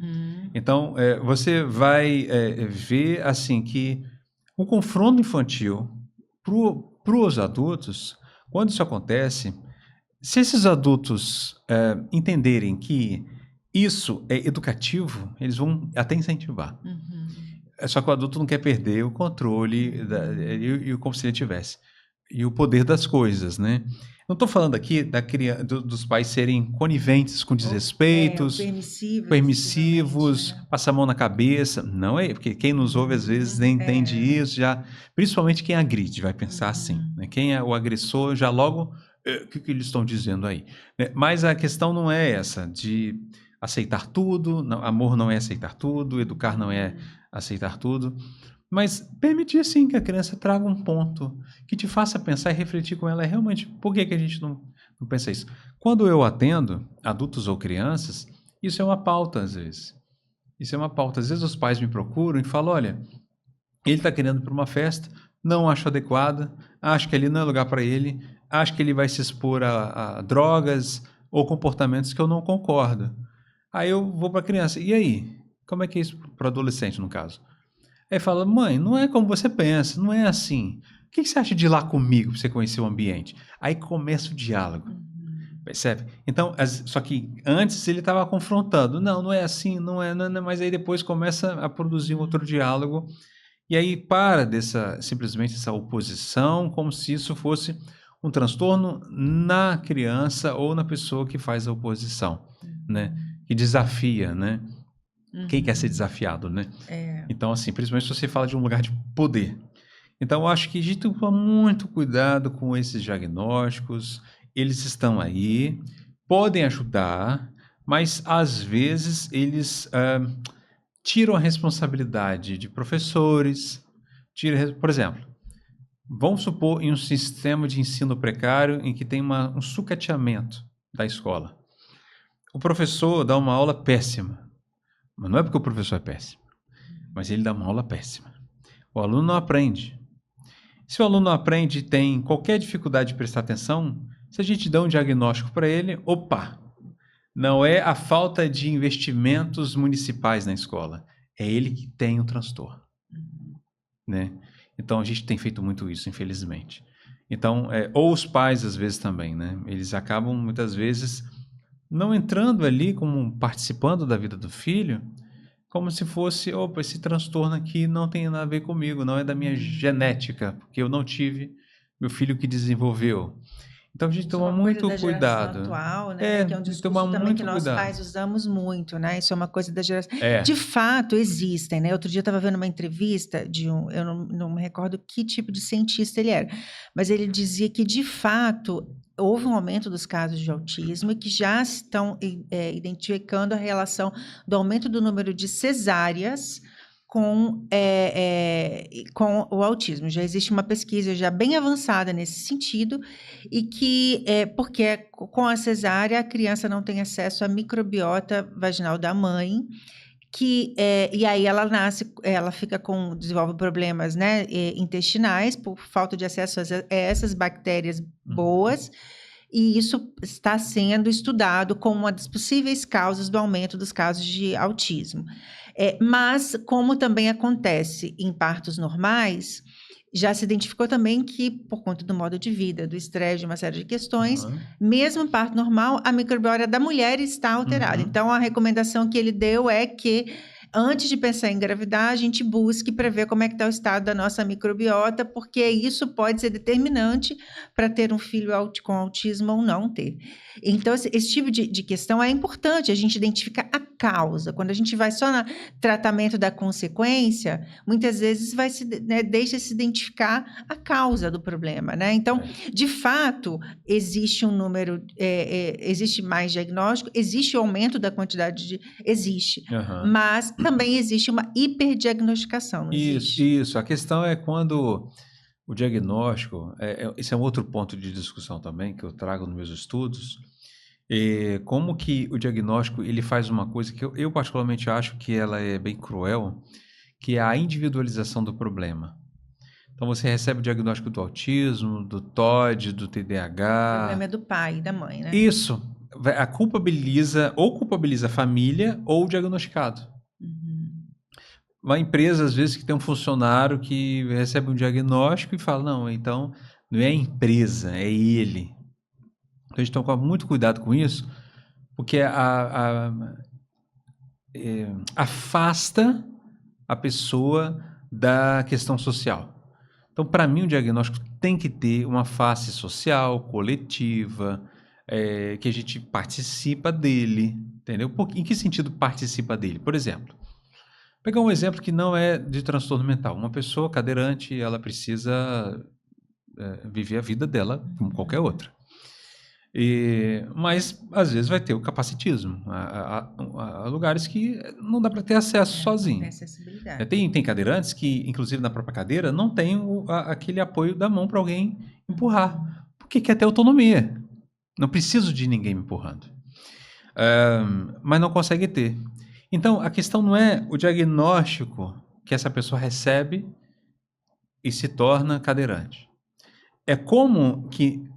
Então, você vai ver assim que o confronto infantil para os adultos, quando isso acontece, se esses adultos entenderem que isso é educativo, eles vão até incentivar. Só que o adulto não quer perder o controle como se ele tivesse. E o poder das coisas, né? Não estou falando aqui dos pais serem coniventes com desrespeitos, permissivos, passar a mão na cabeça. Não é, porque quem nos ouve às vezes nem entende isso, já, principalmente quem agride, vai pensar assim. Né? Quem é o agressor já logo, o que eles estão dizendo aí? Mas a questão não é essa, de aceitar tudo, não, amor não é aceitar tudo, educar não é aceitar tudo. Mas permitir, sim, que a criança traga um ponto que te faça pensar e refletir com ela realmente por que a gente não pensa isso. Quando eu atendo adultos ou crianças, isso é uma pauta às vezes. Isso é uma pauta. Às vezes os pais me procuram e falam, olha, ele está querendo ir para uma festa, não acho adequada, acho que ali não é lugar para ele, acho que ele vai se expor a drogas ou comportamentos que eu não concordo. Aí eu vou para a criança, e aí? Como é que é isso para o adolescente, no caso? Aí fala, mãe, não é como você pensa, não é assim. O que você acha de ir lá comigo para você conhecer o ambiente? Aí começa o diálogo, percebe? Então, só que antes ele estava confrontando, não é assim, não é, mas aí depois começa a produzir um outro diálogo, e aí para simplesmente essa oposição, como se isso fosse um transtorno na criança ou na pessoa que faz a oposição, né? Que desafia, né? Quem quer ser desafiado, né? Então, assim, principalmente se você fala de um lugar de poder. Então, eu acho que a gente tem que tomar muito cuidado com esses diagnósticos. Eles estão aí, podem ajudar, mas às vezes eles tiram a responsabilidade de professores. Por exemplo, vamos supor em um sistema de ensino precário em que tem um sucateamento da escola. O professor dá uma aula péssima. Mas não é porque o professor é péssimo, mas ele dá uma aula péssima. O aluno não aprende. Se o aluno não aprende e tem qualquer dificuldade de prestar atenção, se a gente dá um diagnóstico para ele, opa, não é a falta de investimentos municipais na escola, é ele que tem o transtorno, né? Então a gente tem feito muito isso, infelizmente. Então, ou os pais às vezes também, né? Eles acabam muitas vezes não entrando ali como participando da vida do filho, como se fosse, opa, esse transtorno aqui não tem nada a ver comigo, não é da minha genética, porque eu não tive meu filho que desenvolveu. Então a gente Isso é toma uma coisa muito da geração cuidado. atual, né? Que é um Tem que tomar discurso também que muito nós cuidado. pais usamos muito, né? Isso é uma coisa da geração. É. De fato, existem, né? Outro dia eu estava vendo uma entrevista de eu não me recordo que tipo de cientista ele era, mas ele dizia que, de fato, houve um aumento dos casos de autismo e que já estão identificando a relação do aumento do número de cesáreas com o autismo. Já existe uma pesquisa já bem avançada nesse sentido, e que porque com a cesárea a criança não tem acesso à microbiota vaginal da mãe, e aí ela nasce, ela desenvolve problemas, né, intestinais por falta de acesso a essas bactérias boas. E isso está sendo estudado como uma das possíveis causas do aumento dos casos de autismo. Mas, como também acontece em partos normais, já se identificou também que, por conta do modo de vida, do estresse, de uma série de questões, mesmo em parto normal, a microbiota da mulher está alterada. Então, a recomendação que ele deu é que, antes de pensar em engravidar, a gente busque prever como é que está o estado da nossa microbiota, porque isso pode ser determinante para ter um filho com autismo ou não ter. Então, esse tipo de questão é importante, a gente identificar a causa. Quando a gente vai só no tratamento da consequência, muitas vezes deixa-se identificar a causa do problema, né? Então, de fato, existe um número, existe mais diagnóstico, existe o aumento da quantidade existe, mas também existe uma hiperdiagnosticação, não existe? Isso. A questão é quando o diagnóstico, esse é um outro ponto de discussão também que eu trago nos meus estudos, como que o diagnóstico ele faz uma coisa que eu particularmente acho que ela é bem cruel, que é a individualização do problema. Então você recebe o diagnóstico do autismo, do TOD, do TDAH. O problema é do pai e da mãe, né? Isso. Culpabiliza a família ou o diagnosticado. Uma empresa, às vezes, que tem um funcionário que recebe um diagnóstico e fala, não, então não é a empresa, é ele. Então a gente tem que tomar muito cuidado com isso, porque afasta a pessoa da questão social. Então, para mim, o diagnóstico tem que ter uma face social, coletiva, que a gente participa dele, entendeu? Em que sentido participa dele? Por exemplo, pegar um exemplo que não é de transtorno mental. Uma pessoa cadeirante, ela precisa viver a vida dela como qualquer outra. Mas, às vezes, vai ter o capacitismo. Há lugares que não dá para ter acesso sozinho. Não tem acessibilidade. Tem cadeirantes que, inclusive na própria cadeira, não tem aquele apoio da mão para alguém empurrar, porque quer ter autonomia. Não preciso de ninguém me empurrando. Mas não consegue ter. Então, a questão não é o diagnóstico que essa pessoa recebe e se torna cadeirante. É como que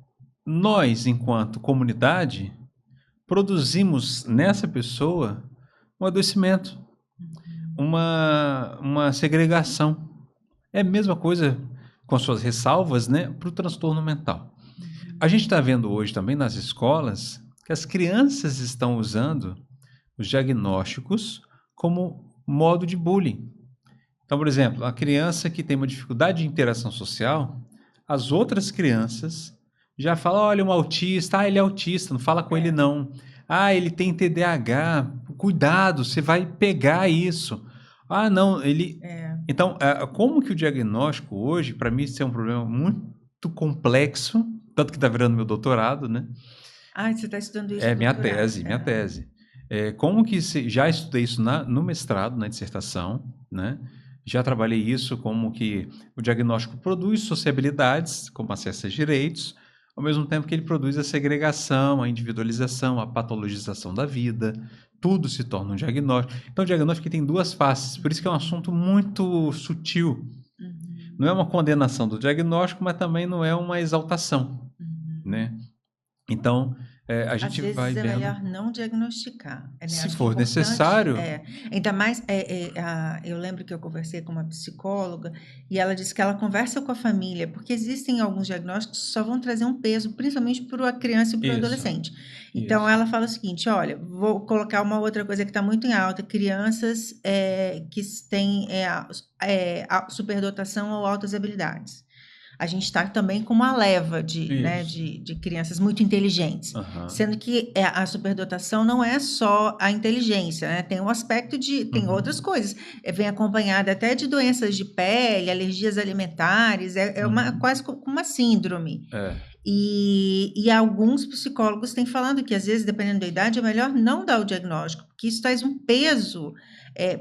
nós, enquanto comunidade, produzimos nessa pessoa um adoecimento, uma segregação. É a mesma coisa, com suas ressalvas, né, para o transtorno mental. A gente está vendo hoje também nas escolas que as crianças estão usando os diagnósticos como modo de bullying. Então, por exemplo, a criança que tem uma dificuldade de interação social, as outras crianças já falam, olha, um autista, ele é autista, não fala com ele não. Ele tem TDAH, cuidado, você vai pegar isso. Não, ele... Então, como que o diagnóstico hoje, para mim, isso é um problema muito complexo, tanto que está virando meu doutorado, né? Você está estudando isso? Minha tese. Como que já estudei isso no mestrado, na dissertação, né? Já trabalhei isso, como que o diagnóstico produz sociabilidades, como acesso a direitos, ao mesmo tempo que ele produz a segregação, a individualização, a patologização da vida, tudo se torna um diagnóstico. Então, o diagnóstico tem duas faces, por isso que é um assunto muito sutil. Não é uma condenação do diagnóstico, mas também não é uma exaltação, né? Então, a Às gente vezes vai é vendo, melhor não diagnosticar. Né? se Acho que é for importante, necessário, ainda mais, eu lembro que eu conversei com uma psicóloga e ela disse que ela conversa com a família, porque existem alguns diagnósticos que só vão trazer um peso, principalmente para a criança e para o isso, adolescente. Então, isso. ela fala o seguinte, olha, vou colocar uma outra coisa que está muito em alta, crianças que têm a superdotação ou altas habilidades. A gente está também com uma leva né, Isso. de crianças muito inteligentes. Aham. Sendo que a superdotação não é só a inteligência, né? Tem um aspecto tem outras coisas. Vem acompanhada até de doenças de pele, alergias alimentares, quase como uma síndrome. E alguns psicólogos têm falado que, às vezes, dependendo da idade, é melhor não dar o diagnóstico, porque isso traz um peso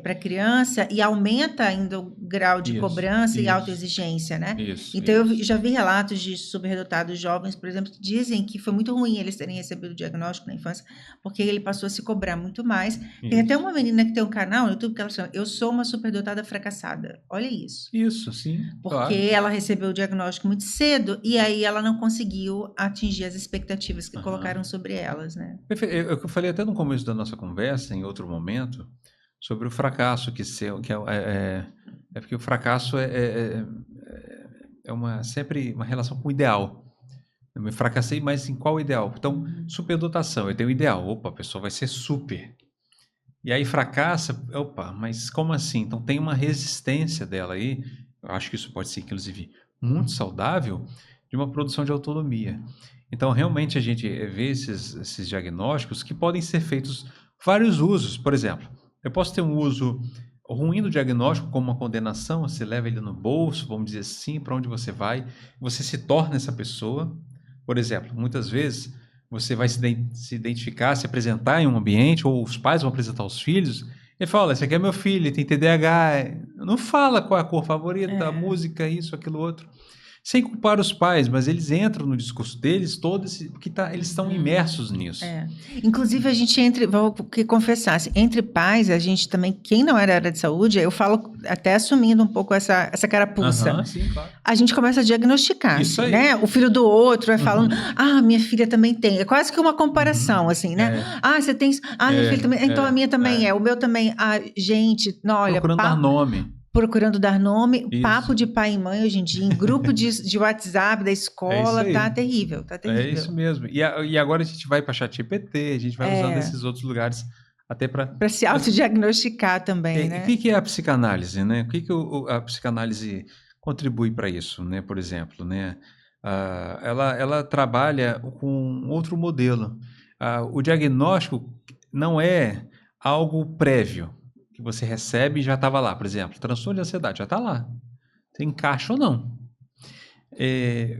para a criança e aumenta ainda o grau de cobrança e autoexigência, né? Então, eu já vi relatos de superdotados jovens, por exemplo, que dizem que foi muito ruim eles terem recebido o diagnóstico na infância, porque ele passou a se cobrar muito mais. Tem até uma menina que tem um canal no YouTube que ela chama Eu Sou Uma Superdotada Fracassada. Olha isso. Isso, sim. Porque ela recebeu o diagnóstico muito cedo e aí ela não conseguiu atingir as expectativas que colocaram sobre elas, né? Eu falei até no começo da nossa conversa, em outro momento, sobre o fracasso, é porque o fracasso é sempre uma relação com o ideal. Eu me fracassei, mas em qual ideal? Então, superdotação, eu tenho o ideal. Opa, a pessoa vai ser super. E aí fracassa, opa, mas como assim? Então tem uma resistência dela aí, eu acho que isso pode ser, inclusive, muito saudável, de uma produção de autonomia. Então, realmente, a gente vê esses diagnósticos que podem ser feitos vários usos. Por exemplo, eu posso ter um uso ruim do diagnóstico como uma condenação, você leva ele no bolso, vamos dizer assim, para onde você vai, você se torna essa pessoa. Por exemplo, muitas vezes você vai se identificar, se apresentar em um ambiente, ou os pais vão apresentar os filhos, e fala, olha, esse aqui é meu filho, ele tem TDAH, não fala qual é a cor favorita, a música, isso, aquilo, outro. Sem culpar os pais, mas eles entram no discurso deles todos, porque eles estão imersos nisso. Inclusive, a gente vou confessar, assim, entre pais, a gente também, quem não era área de saúde, eu falo até assumindo um pouco essa carapuça. Sim, claro. A gente começa a diagnosticar, Isso assim, aí. né? O filho do outro vai falando, minha filha também tem. É quase que uma comparação, assim, né? Você tem isso. Minha filha também. Então, a minha também é. O meu também. Gente, olha... Procurando dar nome. Procurando dar nome, Isso. Papo de pai e mãe hoje em dia, em grupo de WhatsApp da escola, tá terrível, tá terrível. É isso mesmo. E agora a gente vai para ChatGPT, a gente vai usando esses outros lugares até para se autodiagnosticar também, né? O que é a psicanálise, né? O que a psicanálise contribui para isso, né? Por exemplo, né? Ela trabalha com outro modelo. O diagnóstico não é algo prévio que você recebe e já estava lá. Por exemplo, transtorno de ansiedade já está lá. Você encaixa ou não.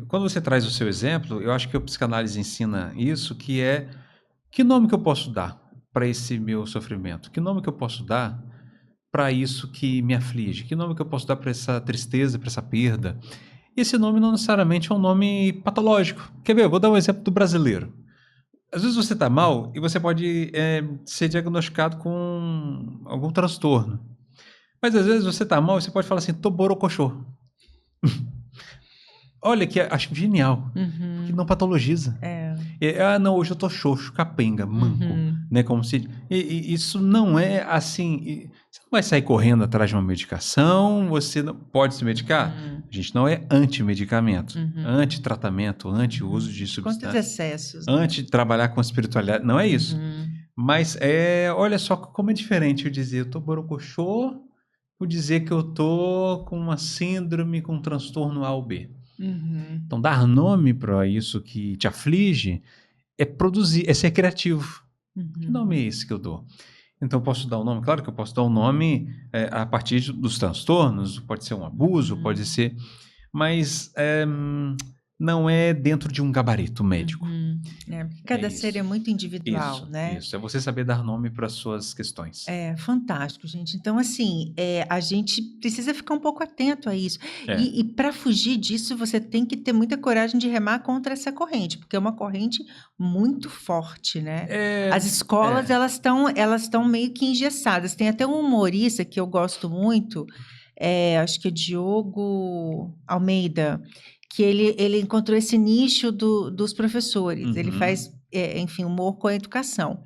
Quando você traz o seu exemplo, eu acho que a psicanálise ensina isso, que nome que eu posso dar para esse meu sofrimento? Que nome que eu posso dar para isso que me aflige? Que nome que eu posso dar para essa tristeza, para essa perda? E esse nome não necessariamente é um nome patológico. Quer ver? Eu vou dar um exemplo do brasileiro. Às vezes você está mal e você pode ser diagnosticado com algum transtorno. Mas às vezes você está mal e você pode falar assim, tô borocochô. Olha que acho genial, que não patologiza. Não, hoje eu tô xoxo, capenga, manco, né? Como se isso não é assim. Você não vai sair correndo atrás de uma medicação, você não pode se medicar. A gente não é anti-medicamento, anti-tratamento, anti-uso de substâncias. Quantos excessos? Anti-trabalhar com espiritualidade, não é isso. Mas olha só como é diferente eu dizer, eu tô borocochô, por dizer que eu tô com uma síndrome, com um transtorno A ou B. Então, dar nome para isso que te aflige é produzir, é ser criativo. Que nome é esse que eu dou? Então, eu posso dar um nome? Claro que eu posso dar um nome a partir dos transtornos, pode ser um abuso, pode ser... Mas não é dentro de um gabarito médico. Cada É ser é isso. muito individual, Isso, né? isso. É você saber dar nome para as suas questões. É fantástico, gente. Então, assim, a gente precisa ficar um pouco atento a isso. É. E para fugir disso, você tem que ter muita coragem de remar contra essa corrente, porque é uma corrente muito forte, né? As escolas, elas estão meio que engessadas. Tem até um humorista que eu gosto muito, acho que é Diogo Almeida, que ele encontrou esse nicho dos professores. Ele Uhum. faz, enfim, humor com a educação.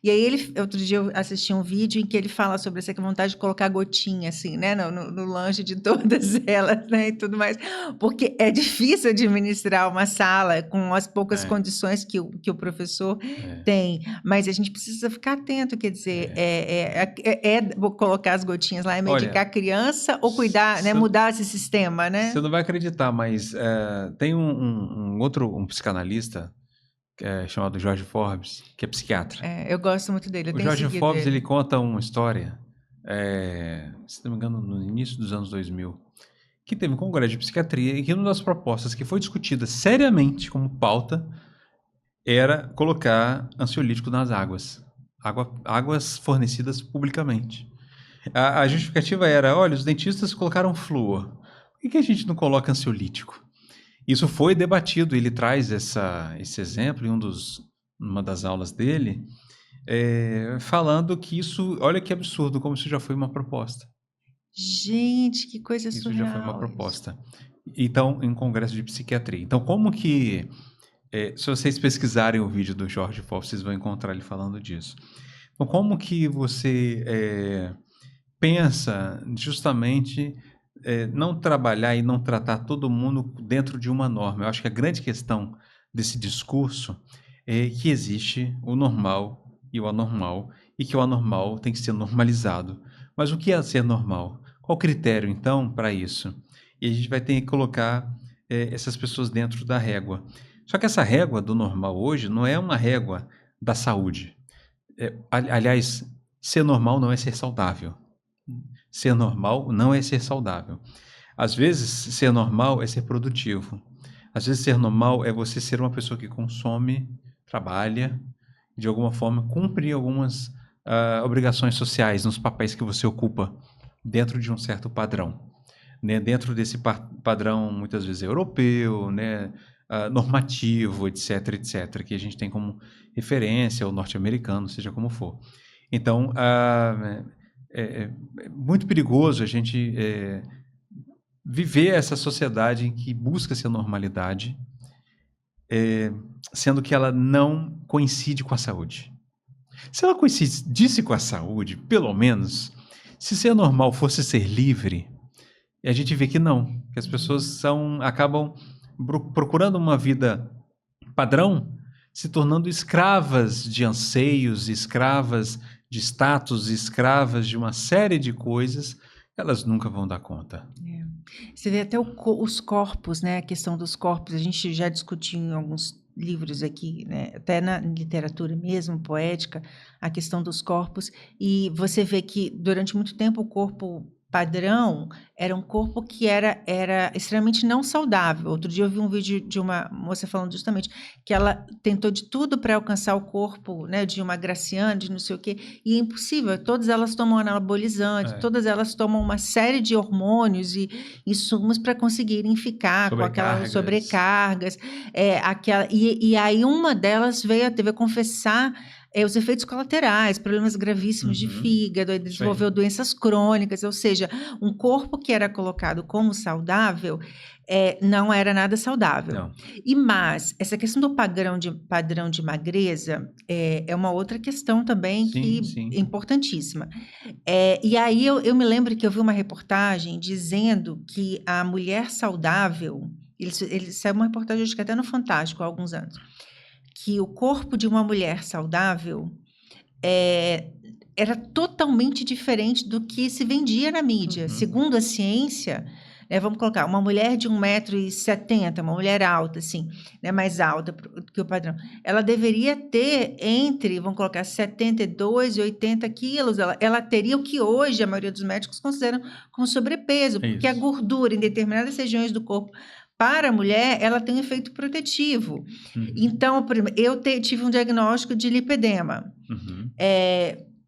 E aí outro dia eu assisti um vídeo em que ele fala sobre essa vontade de colocar gotinha, assim, né, no lanche de todas elas, né, e tudo mais, porque é difícil administrar uma sala com as poucas condições que o professor tem, mas a gente precisa ficar atento, quer dizer, vou colocar as gotinhas lá, medicar a criança ou cuidar, né, mudar esse sistema, né? Você não vai acreditar, mas tem um outro psicanalista chamado Jorge Forbes, que é psiquiatra. Eu gosto muito dele, eu O tenho Jorge seguido Forbes, ele. ele conta uma história, se não me engano, no início dos anos 2000, que teve um congresso de psiquiatria e que uma das propostas que foi discutida seriamente como pauta era colocar ansiolítico nas águas fornecidas publicamente. A justificativa era, olha, os dentistas colocaram flúor, por que a gente não coloca ansiolítico? Isso foi debatido, ele traz esse exemplo em uma das aulas dele, falando que isso, olha que absurdo, como isso já foi uma proposta. Gente, que coisa Isso surreal. já foi uma proposta. Então, em um congresso de psiquiatria. Então, como que, se vocês pesquisarem o vídeo do Jorge Forbes, vocês vão encontrar ele falando disso. Então, como que você pensa justamente não trabalhar e não tratar todo mundo dentro de uma norma? Eu acho que a grande questão desse discurso é que existe o normal e o anormal, e que o anormal tem que ser normalizado. Mas o que é ser normal? Qual o critério, então, para isso? E a gente vai ter que colocar essas pessoas dentro da régua. Só que essa régua do normal hoje não é uma régua da saúde. Aliás, ser normal não é ser saudável. Ser normal não é ser saudável. Às vezes, ser normal é ser produtivo. Às vezes, ser normal é você ser uma pessoa que consome, trabalha, de alguma forma, cumpre algumas obrigações sociais nos papéis que você ocupa dentro de um certo padrão. Né? Dentro desse padrão, muitas vezes, europeu, né? Normativo, etc., etc., que a gente tem como referência, ou norte-americano, seja como for. Então, é muito perigoso a gente viver essa sociedade em que busca-se a normalidade, sendo que ela não coincide com a saúde. Se ela coincidisse com a saúde, pelo menos, se ser normal fosse ser livre, a gente vê que não, que as pessoas acabam procurando uma vida padrão, se tornando escravas de anseios, escravas de status, escravas de uma série de coisas, elas nunca vão dar conta. Você vê até os corpos, né? A questão dos corpos, a gente já discutiu em alguns livros aqui, né? Até na literatura mesmo, poética, a questão dos corpos, e você vê que durante muito tempo o corpo padrão era um corpo que era extremamente não saudável. Outro dia eu vi um vídeo de uma moça falando justamente que ela tentou de tudo para alcançar o corpo, né, de uma Graciane, de não sei o quê, e é impossível. Todas elas tomam anabolizante, todas elas tomam uma série de hormônios e insumos para conseguirem ficar com aquelas sobrecargas. E aí uma delas teve a confessar os efeitos colaterais, problemas gravíssimos de fígado, desenvolveu doenças crônicas, ou seja, um corpo que era colocado como saudável não era nada saudável. Não. Mas essa questão do padrão de magreza é uma outra questão também Sim. É importantíssima. E aí eu me lembro que eu vi uma reportagem dizendo que a mulher saudável, ele saiu uma reportagem, acho que até no Fantástico há alguns anos, que o corpo de uma mulher saudável era totalmente diferente do que se vendia na mídia. Segundo a ciência, vamos colocar, uma mulher de 1,70 m, uma mulher alta, assim, né, mais alta que o padrão, ela deveria ter vamos colocar, 72 e 80 quilos. Ela teria o que hoje a maioria dos médicos consideram como sobrepeso, porque a gordura em determinadas regiões do corpo para a mulher, ela tem um efeito protetivo. Uhum. Então, eu tive um diagnóstico de lipedema. Uhum.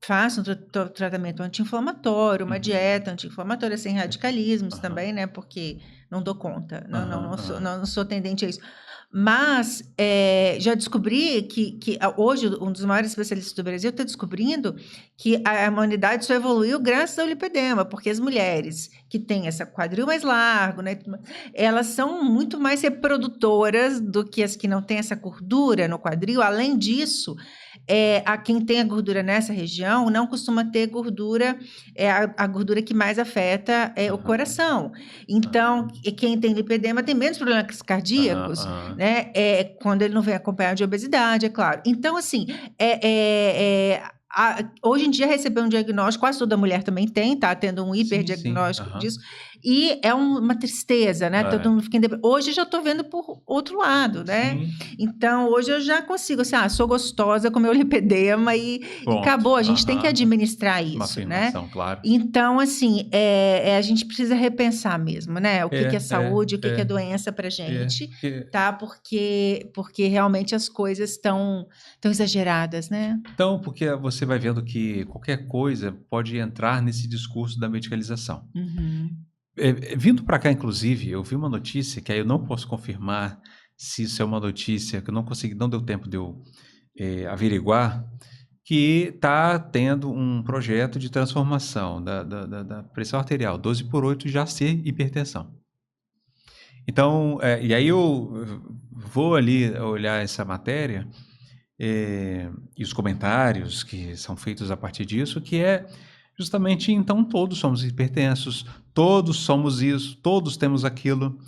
Faço um tratamento anti-inflamatório, uma Uhum. dieta anti-inflamatória sem radicalismos Aham. também, né? Porque não dou conta, Aham, não sou tendente a isso. Mas já descobri que hoje um dos maiores especialistas do Brasil está descobrindo que a humanidade só evoluiu graças ao lipedema, porque as mulheres que têm esse quadril mais largo, né, elas são muito mais reprodutoras do que as que não têm essa gordura no quadril. Além disso, a quem tem a gordura nessa região não costuma ter gordura, a gordura que mais afeta o coração. Então, quem tem lipedema tem menos problemas cardíacos, né? Quando ele não vem acompanhado de obesidade, é claro. Então, assim, hoje em dia receber um diagnóstico, quase toda mulher também tem, tá tendo um hiperdiagnóstico disso, e é uma tristeza, né? Todo mundo fica hoje eu já estou vendo por outro lado, né? Sim. Então, hoje eu já consigo, assim, sou gostosa com meu lipedema e acabou, a gente tem que administrar isso, Uma afirmação, né? claro. Então, assim, a gente precisa repensar mesmo, né? O que é saúde, o que é doença pra gente, tá? Porque realmente as coisas estão exageradas, né? Então, porque você vai vendo que qualquer coisa pode entrar nesse discurso da medicalização. Uhum. Vindo para cá, inclusive, eu vi uma notícia que aí eu não posso confirmar se isso é uma notícia que eu não consegui, não deu tempo de eu averiguar, que está tendo um projeto de transformação da pressão arterial 12/8 já ser hipertensão. Então, e aí eu vou ali olhar essa matéria e os comentários que são feitos a partir disso, que é justamente, então, todos somos hipertensos, todos somos isso, todos temos aquilo,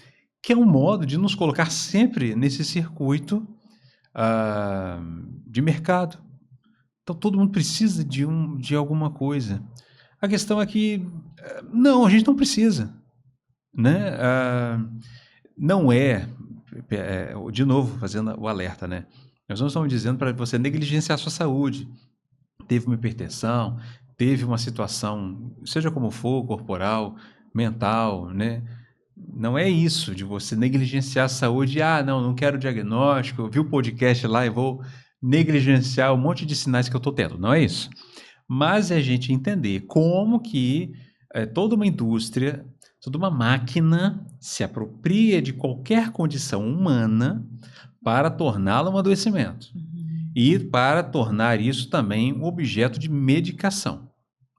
que é um modo de nos colocar sempre nesse circuito de mercado. Então, todo mundo precisa de alguma coisa. A questão é que, não, a gente não precisa, né? Não de novo, fazendo o alerta, né? Nós não estamos dizendo para você negligenciar a sua saúde. Teve uma hipertensão, teve uma situação, seja como for, corporal, mental, né? Não é isso de você negligenciar a saúde. Não quero diagnóstico, eu vi o podcast lá e vou negligenciar um monte de sinais que eu estou tendo. Não é isso. Mas é a gente entender como que toda uma indústria, toda uma máquina se apropria de qualquer condição humana para torná-la um adoecimento. E para tornar isso também um objeto de medicação.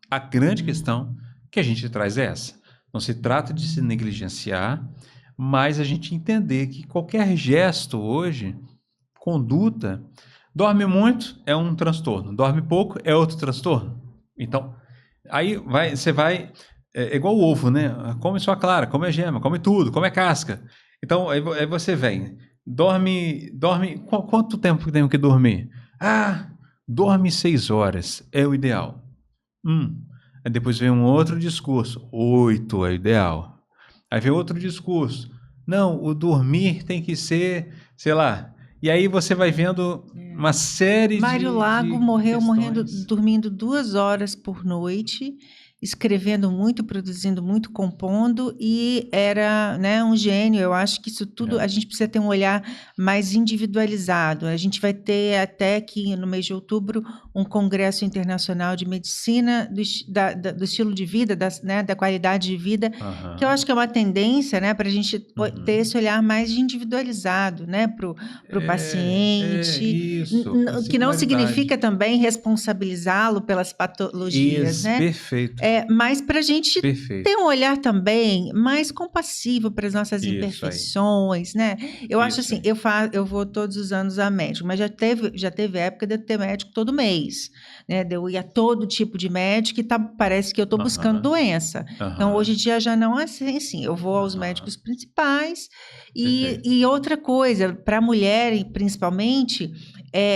A grande questão que a gente traz é essa. Não se trata de se negligenciar, mas a gente entender que qualquer gesto hoje, conduta, dorme muito é um transtorno, dorme pouco é outro transtorno. Então, aí você vai, é igual o ovo, né? Come sua clara, come a gema, come tudo, come a casca. Então, aí você vem, dorme, quanto tempo tem que dormir? Dorme 6 horas, é o ideal. Aí depois vem um outro discurso, 8 é o ideal. Aí vem outro discurso, não, o dormir tem que ser, sei lá. E aí você vai vendo uma série Mário Lago morreu questões. dormindo 2 horas por noite, escrevendo muito, produzindo muito, compondo, e era, né, um gênio. Eu acho que isso tudo, a gente precisa ter um olhar mais individualizado. A gente vai ter até que no mês de outubro um congresso internacional de medicina do estilo de vida, da qualidade de vida, que eu acho que é uma tendência, né, para a gente ter esse olhar mais individualizado, né, para o paciente, Isso, que não significa também responsabilizá-lo pelas patologias, isso, né? Perfeito. Mas para a gente ter um olhar também mais compassivo para as nossas imperfeições, né? Eu acho assim, eu vou todos os anos a médico, mas já teve época de eu ter médico todo mês, né? De eu ir a todo tipo de médico e parece que eu estou buscando doença. Então, hoje em dia já não é assim, eu vou aos médicos principais e outra coisa, para a mulher principalmente,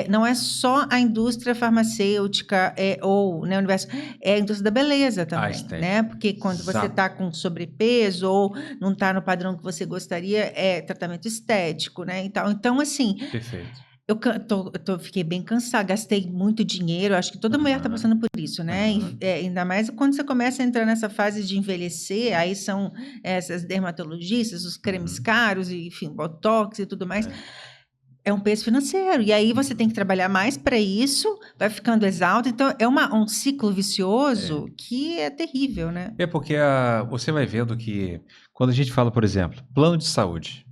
não é só a indústria farmacêutica ou né, o universo, é a indústria da beleza também, né? Porque quando você está com sobrepeso ou não está no padrão que você gostaria, é tratamento estético, né? Então assim, Perfeito. Fiquei bem cansada, gastei muito dinheiro. Acho que toda mulher está Aham, passando por isso, né? aham, Ainda mais quando você começa a entrar nessa fase de envelhecer, aí são essas dermatologistas, os cremes uhum, caros, e, enfim, botox e tudo mais. é. É um peso financeiro. E aí você tem que trabalhar mais para isso, vai ficando exausto. Então, é um ciclo vicioso que é terrível, né? É porque você vai vendo que quando a gente fala, por exemplo, plano de saúde.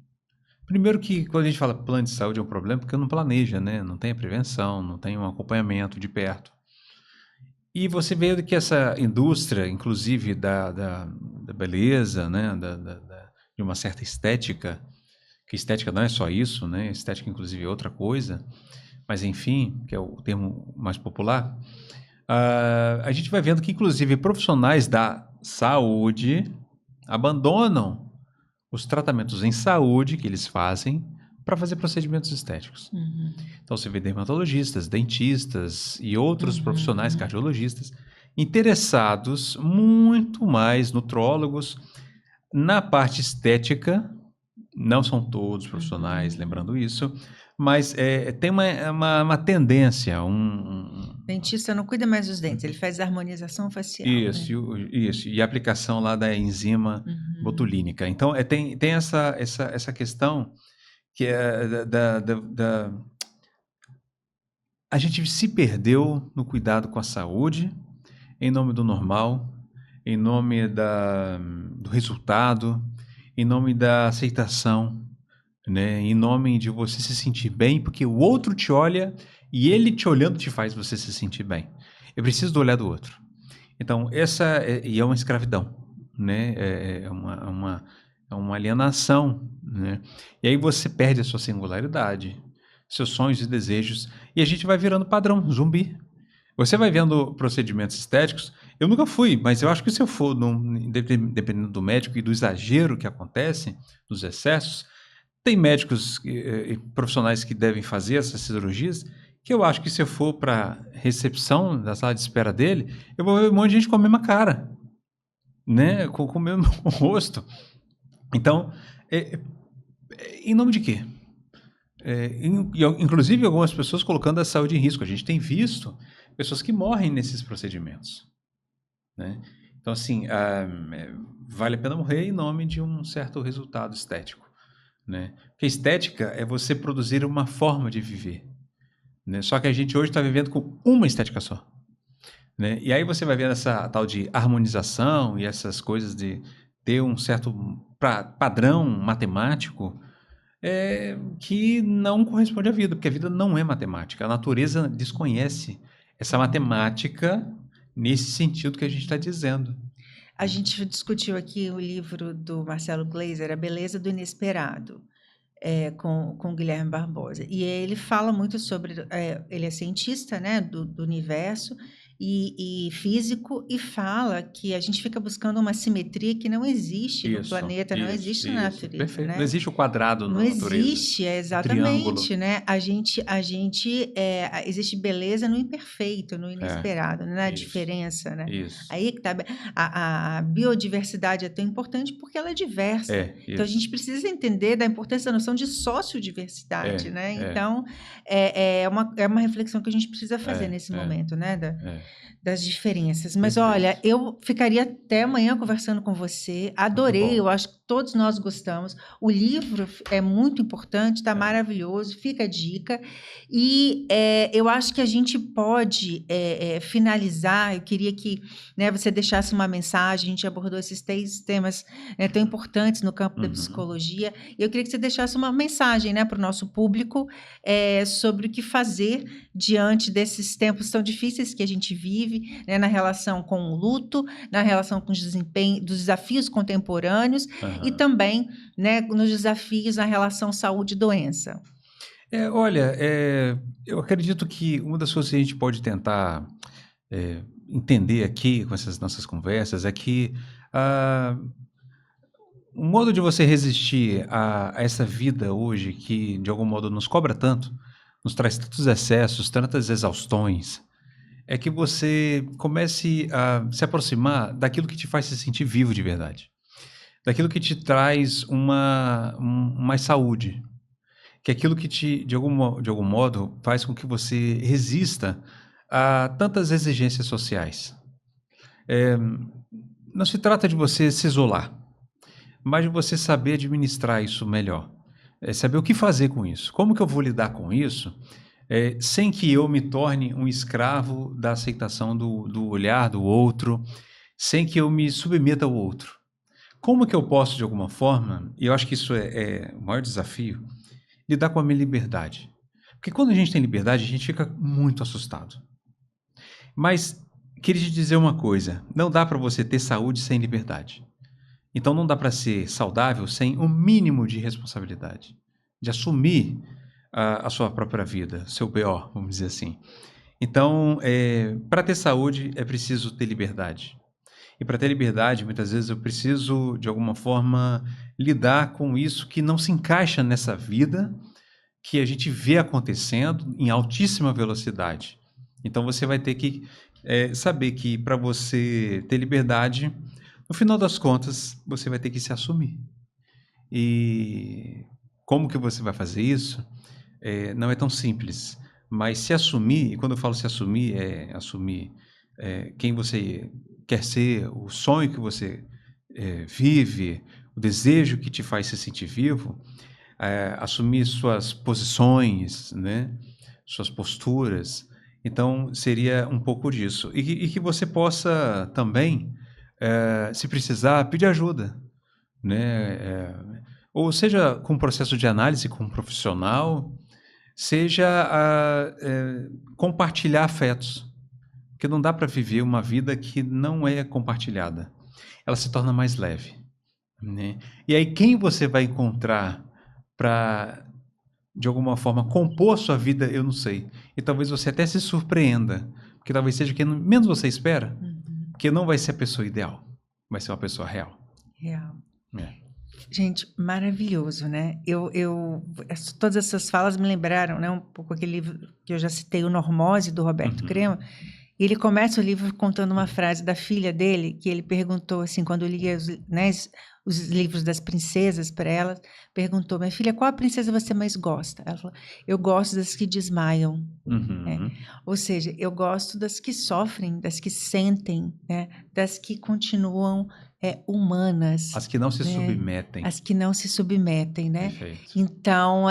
Primeiro que quando a gente fala plano de saúde é um problema porque não planeja, né? Não tem a prevenção, não tem um acompanhamento de perto. E você vê que essa indústria, inclusive da beleza, né? De uma certa estética, que estética não é só isso, né? Estética, inclusive, é outra coisa, mas enfim, que é o termo mais popular. A gente vai vendo que, inclusive, profissionais da saúde abandonam os tratamentos em saúde que eles fazem para fazer procedimentos estéticos. Uhum, Então, você vê dermatologistas, dentistas e outros profissionais, uhum. cardiologistas, interessados muito mais, nutrólogos, na parte estética. Não são todos profissionais, Uhum. lembrando isso, mas tem uma tendência, Dentista não cuida mais dos dentes, ele faz harmonização facial, né? isso, e a aplicação lá da enzima Uhum. botulínica. Então, tem essa questão que é a gente se perdeu no cuidado com a saúde, em nome do normal, em nome do resultado, em nome da aceitação, né? Em nome de você se sentir bem, porque o outro te olha e ele te olhando te faz você se sentir bem. Eu preciso do olhar do outro. Então, e é uma escravidão, né? É uma alienação, né? E aí você perde a sua singularidade, seus sonhos e desejos, e a gente vai virando padrão, zumbi. Você vai vendo procedimentos estéticos. Eu nunca fui, mas eu acho que se eu for, dependendo do médico e do exagero que acontece, dos excessos, tem médicos e profissionais que devem fazer essas cirurgias, que eu acho que se eu for para recepção da sala de espera dele, eu vou ver um monte de gente com a mesma cara, né? Com o mesmo rosto. Então, em nome de quê? Inclusive algumas pessoas colocando a saúde em risco. A gente tem visto pessoas que morrem nesses procedimentos, né? Então, assim, vale a pena morrer em nome de um certo resultado estético, né? Porque estética é você produzir uma forma de viver, né? Só que a gente hoje está vivendo com uma estética só, né? E aí você vai vendo essa tal de harmonização e essas coisas de ter um certo padrão matemático que não corresponde à vida, porque a vida não é matemática. A natureza desconhece essa matemática nesse sentido que a gente está dizendo. A gente discutiu aqui o livro do Marcelo Gleiser, A Beleza do Inesperado, com Guilherme Barbosa. E ele fala muito sobre. Ele é cientista, né, do universo e físico, e fala que a gente fica buscando uma simetria que não existe no Isso, planeta, não isso, existe na isso. natureza, Perfeito. Não né? existe o quadrado Não na natureza, existe, o triângulo. exatamente, né? Existe beleza no imperfeito, no É, inesperado, né? Na isso, diferença, né? isso. Aí que tá, a biodiversidade é tão importante porque ela é diversa. Então a Isso. gente precisa entender da importância da noção de sociodiversidade, É, né? é, Então é uma reflexão que a gente precisa fazer é, nesse é, momento, né? é. Das diferenças. Mas olha, Perfeito. eu ficaria até amanhã conversando com você. Muito Adorei, eu bom. acho que todos nós gostamos. O livro é muito importante, está É. maravilhoso, fica a dica. E eu acho que a gente pode finalizar. Eu queria que, né, você deixasse uma mensagem. A gente abordou esses 3 temas, né, tão importantes no campo da Uhum. psicologia. E eu queria que você deixasse uma mensagem, né, para o nosso público sobre o que fazer diante desses tempos tão difíceis que a gente vive, né, na relação com o luto, na relação com os dos desafios contemporâneos e Aham. também, né, nos desafios na relação saúde e doença. Olha, eu acredito que uma das coisas que a gente pode tentar entender aqui com essas nossas conversas é que ah, o modo de você resistir a essa vida hoje que de algum modo nos cobra tanto, nos traz tantos excessos, tantas exaustões, é que você comece a se aproximar daquilo que te faz se sentir vivo de verdade, daquilo que te traz mais saúde, que é aquilo que de algum modo, faz com que você resista a tantas exigências sociais. Não se trata de você se isolar, mas de você saber administrar isso melhor. Saber o que fazer com isso. Como que eu vou lidar com isso sem que eu me torne um escravo da aceitação do olhar do outro, sem que eu me submeta ao outro. Como que eu posso, de alguma forma, e eu acho que isso é o maior desafio, lidar com a minha liberdade. Porque quando a gente tem liberdade, a gente fica muito assustado. Mas, queria te dizer uma coisa, não dá para você ter saúde sem liberdade. Então não dá para ser saudável sem um mínimo de responsabilidade, de assumir a sua própria vida, seu BO, vamos dizer assim. Então, para ter saúde é preciso ter liberdade. E para ter liberdade, muitas vezes eu preciso, de alguma forma, lidar com isso que não se encaixa nessa vida que a gente vê acontecendo em altíssima velocidade. Então você vai ter que saber que para você ter liberdade, no final das contas, você vai ter que se assumir. E como que você vai fazer isso? Não é tão simples, mas se assumir, e quando eu falo se assumir, é assumir quem você quer ser, o sonho que você vive, o desejo que te faz se sentir vivo, assumir suas posições, né? Suas posturas. Então, seria um pouco disso. E que você possa também, se precisar, pedir ajuda, né? Ou seja, com um processo de análise com um profissional, seja compartilhar afetos. Porque não dá para viver uma vida que não é compartilhada. Ela se torna mais leve, né? E aí, quem você vai encontrar para, de alguma forma, compor a sua vida, eu não sei. E talvez você até se surpreenda, porque talvez seja quem menos você espera, porque não vai ser a pessoa ideal, vai ser uma pessoa real. Real. Gente, maravilhoso, né? Todas essas falas me lembraram, né, um pouco aquele livro que eu já citei, O Normose, do Roberto Crema. E ele começa o livro contando uma frase da filha dele, que ele perguntou, assim, quando lia os livros das princesas para ela, perguntou: minha filha, qual a princesa você mais gosta? Ela falou: eu gosto das que desmaiam. Né? Ou seja, eu gosto das que sofrem, das que sentem, né? Das que continuam humanas. As que não se submetem. As que não se submetem, né? Perfeito. Então,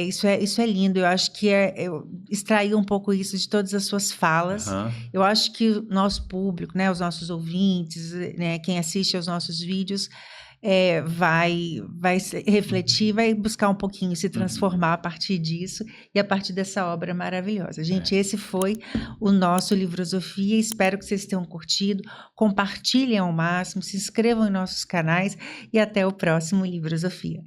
isso é lindo. Eu acho que eu extraí um pouco isso de todas as suas falas. Eu acho que o nosso público, né, os nossos ouvintes, né, quem assiste aos nossos vídeos, vai refletir, vai buscar um pouquinho se transformar a partir disso e a partir dessa obra maravilhosa. Gente, esse foi o nosso Livrosofia. Espero que vocês tenham curtido. Compartilhem ao máximo, se inscrevam em nossos canais e até o próximo Livrosofia.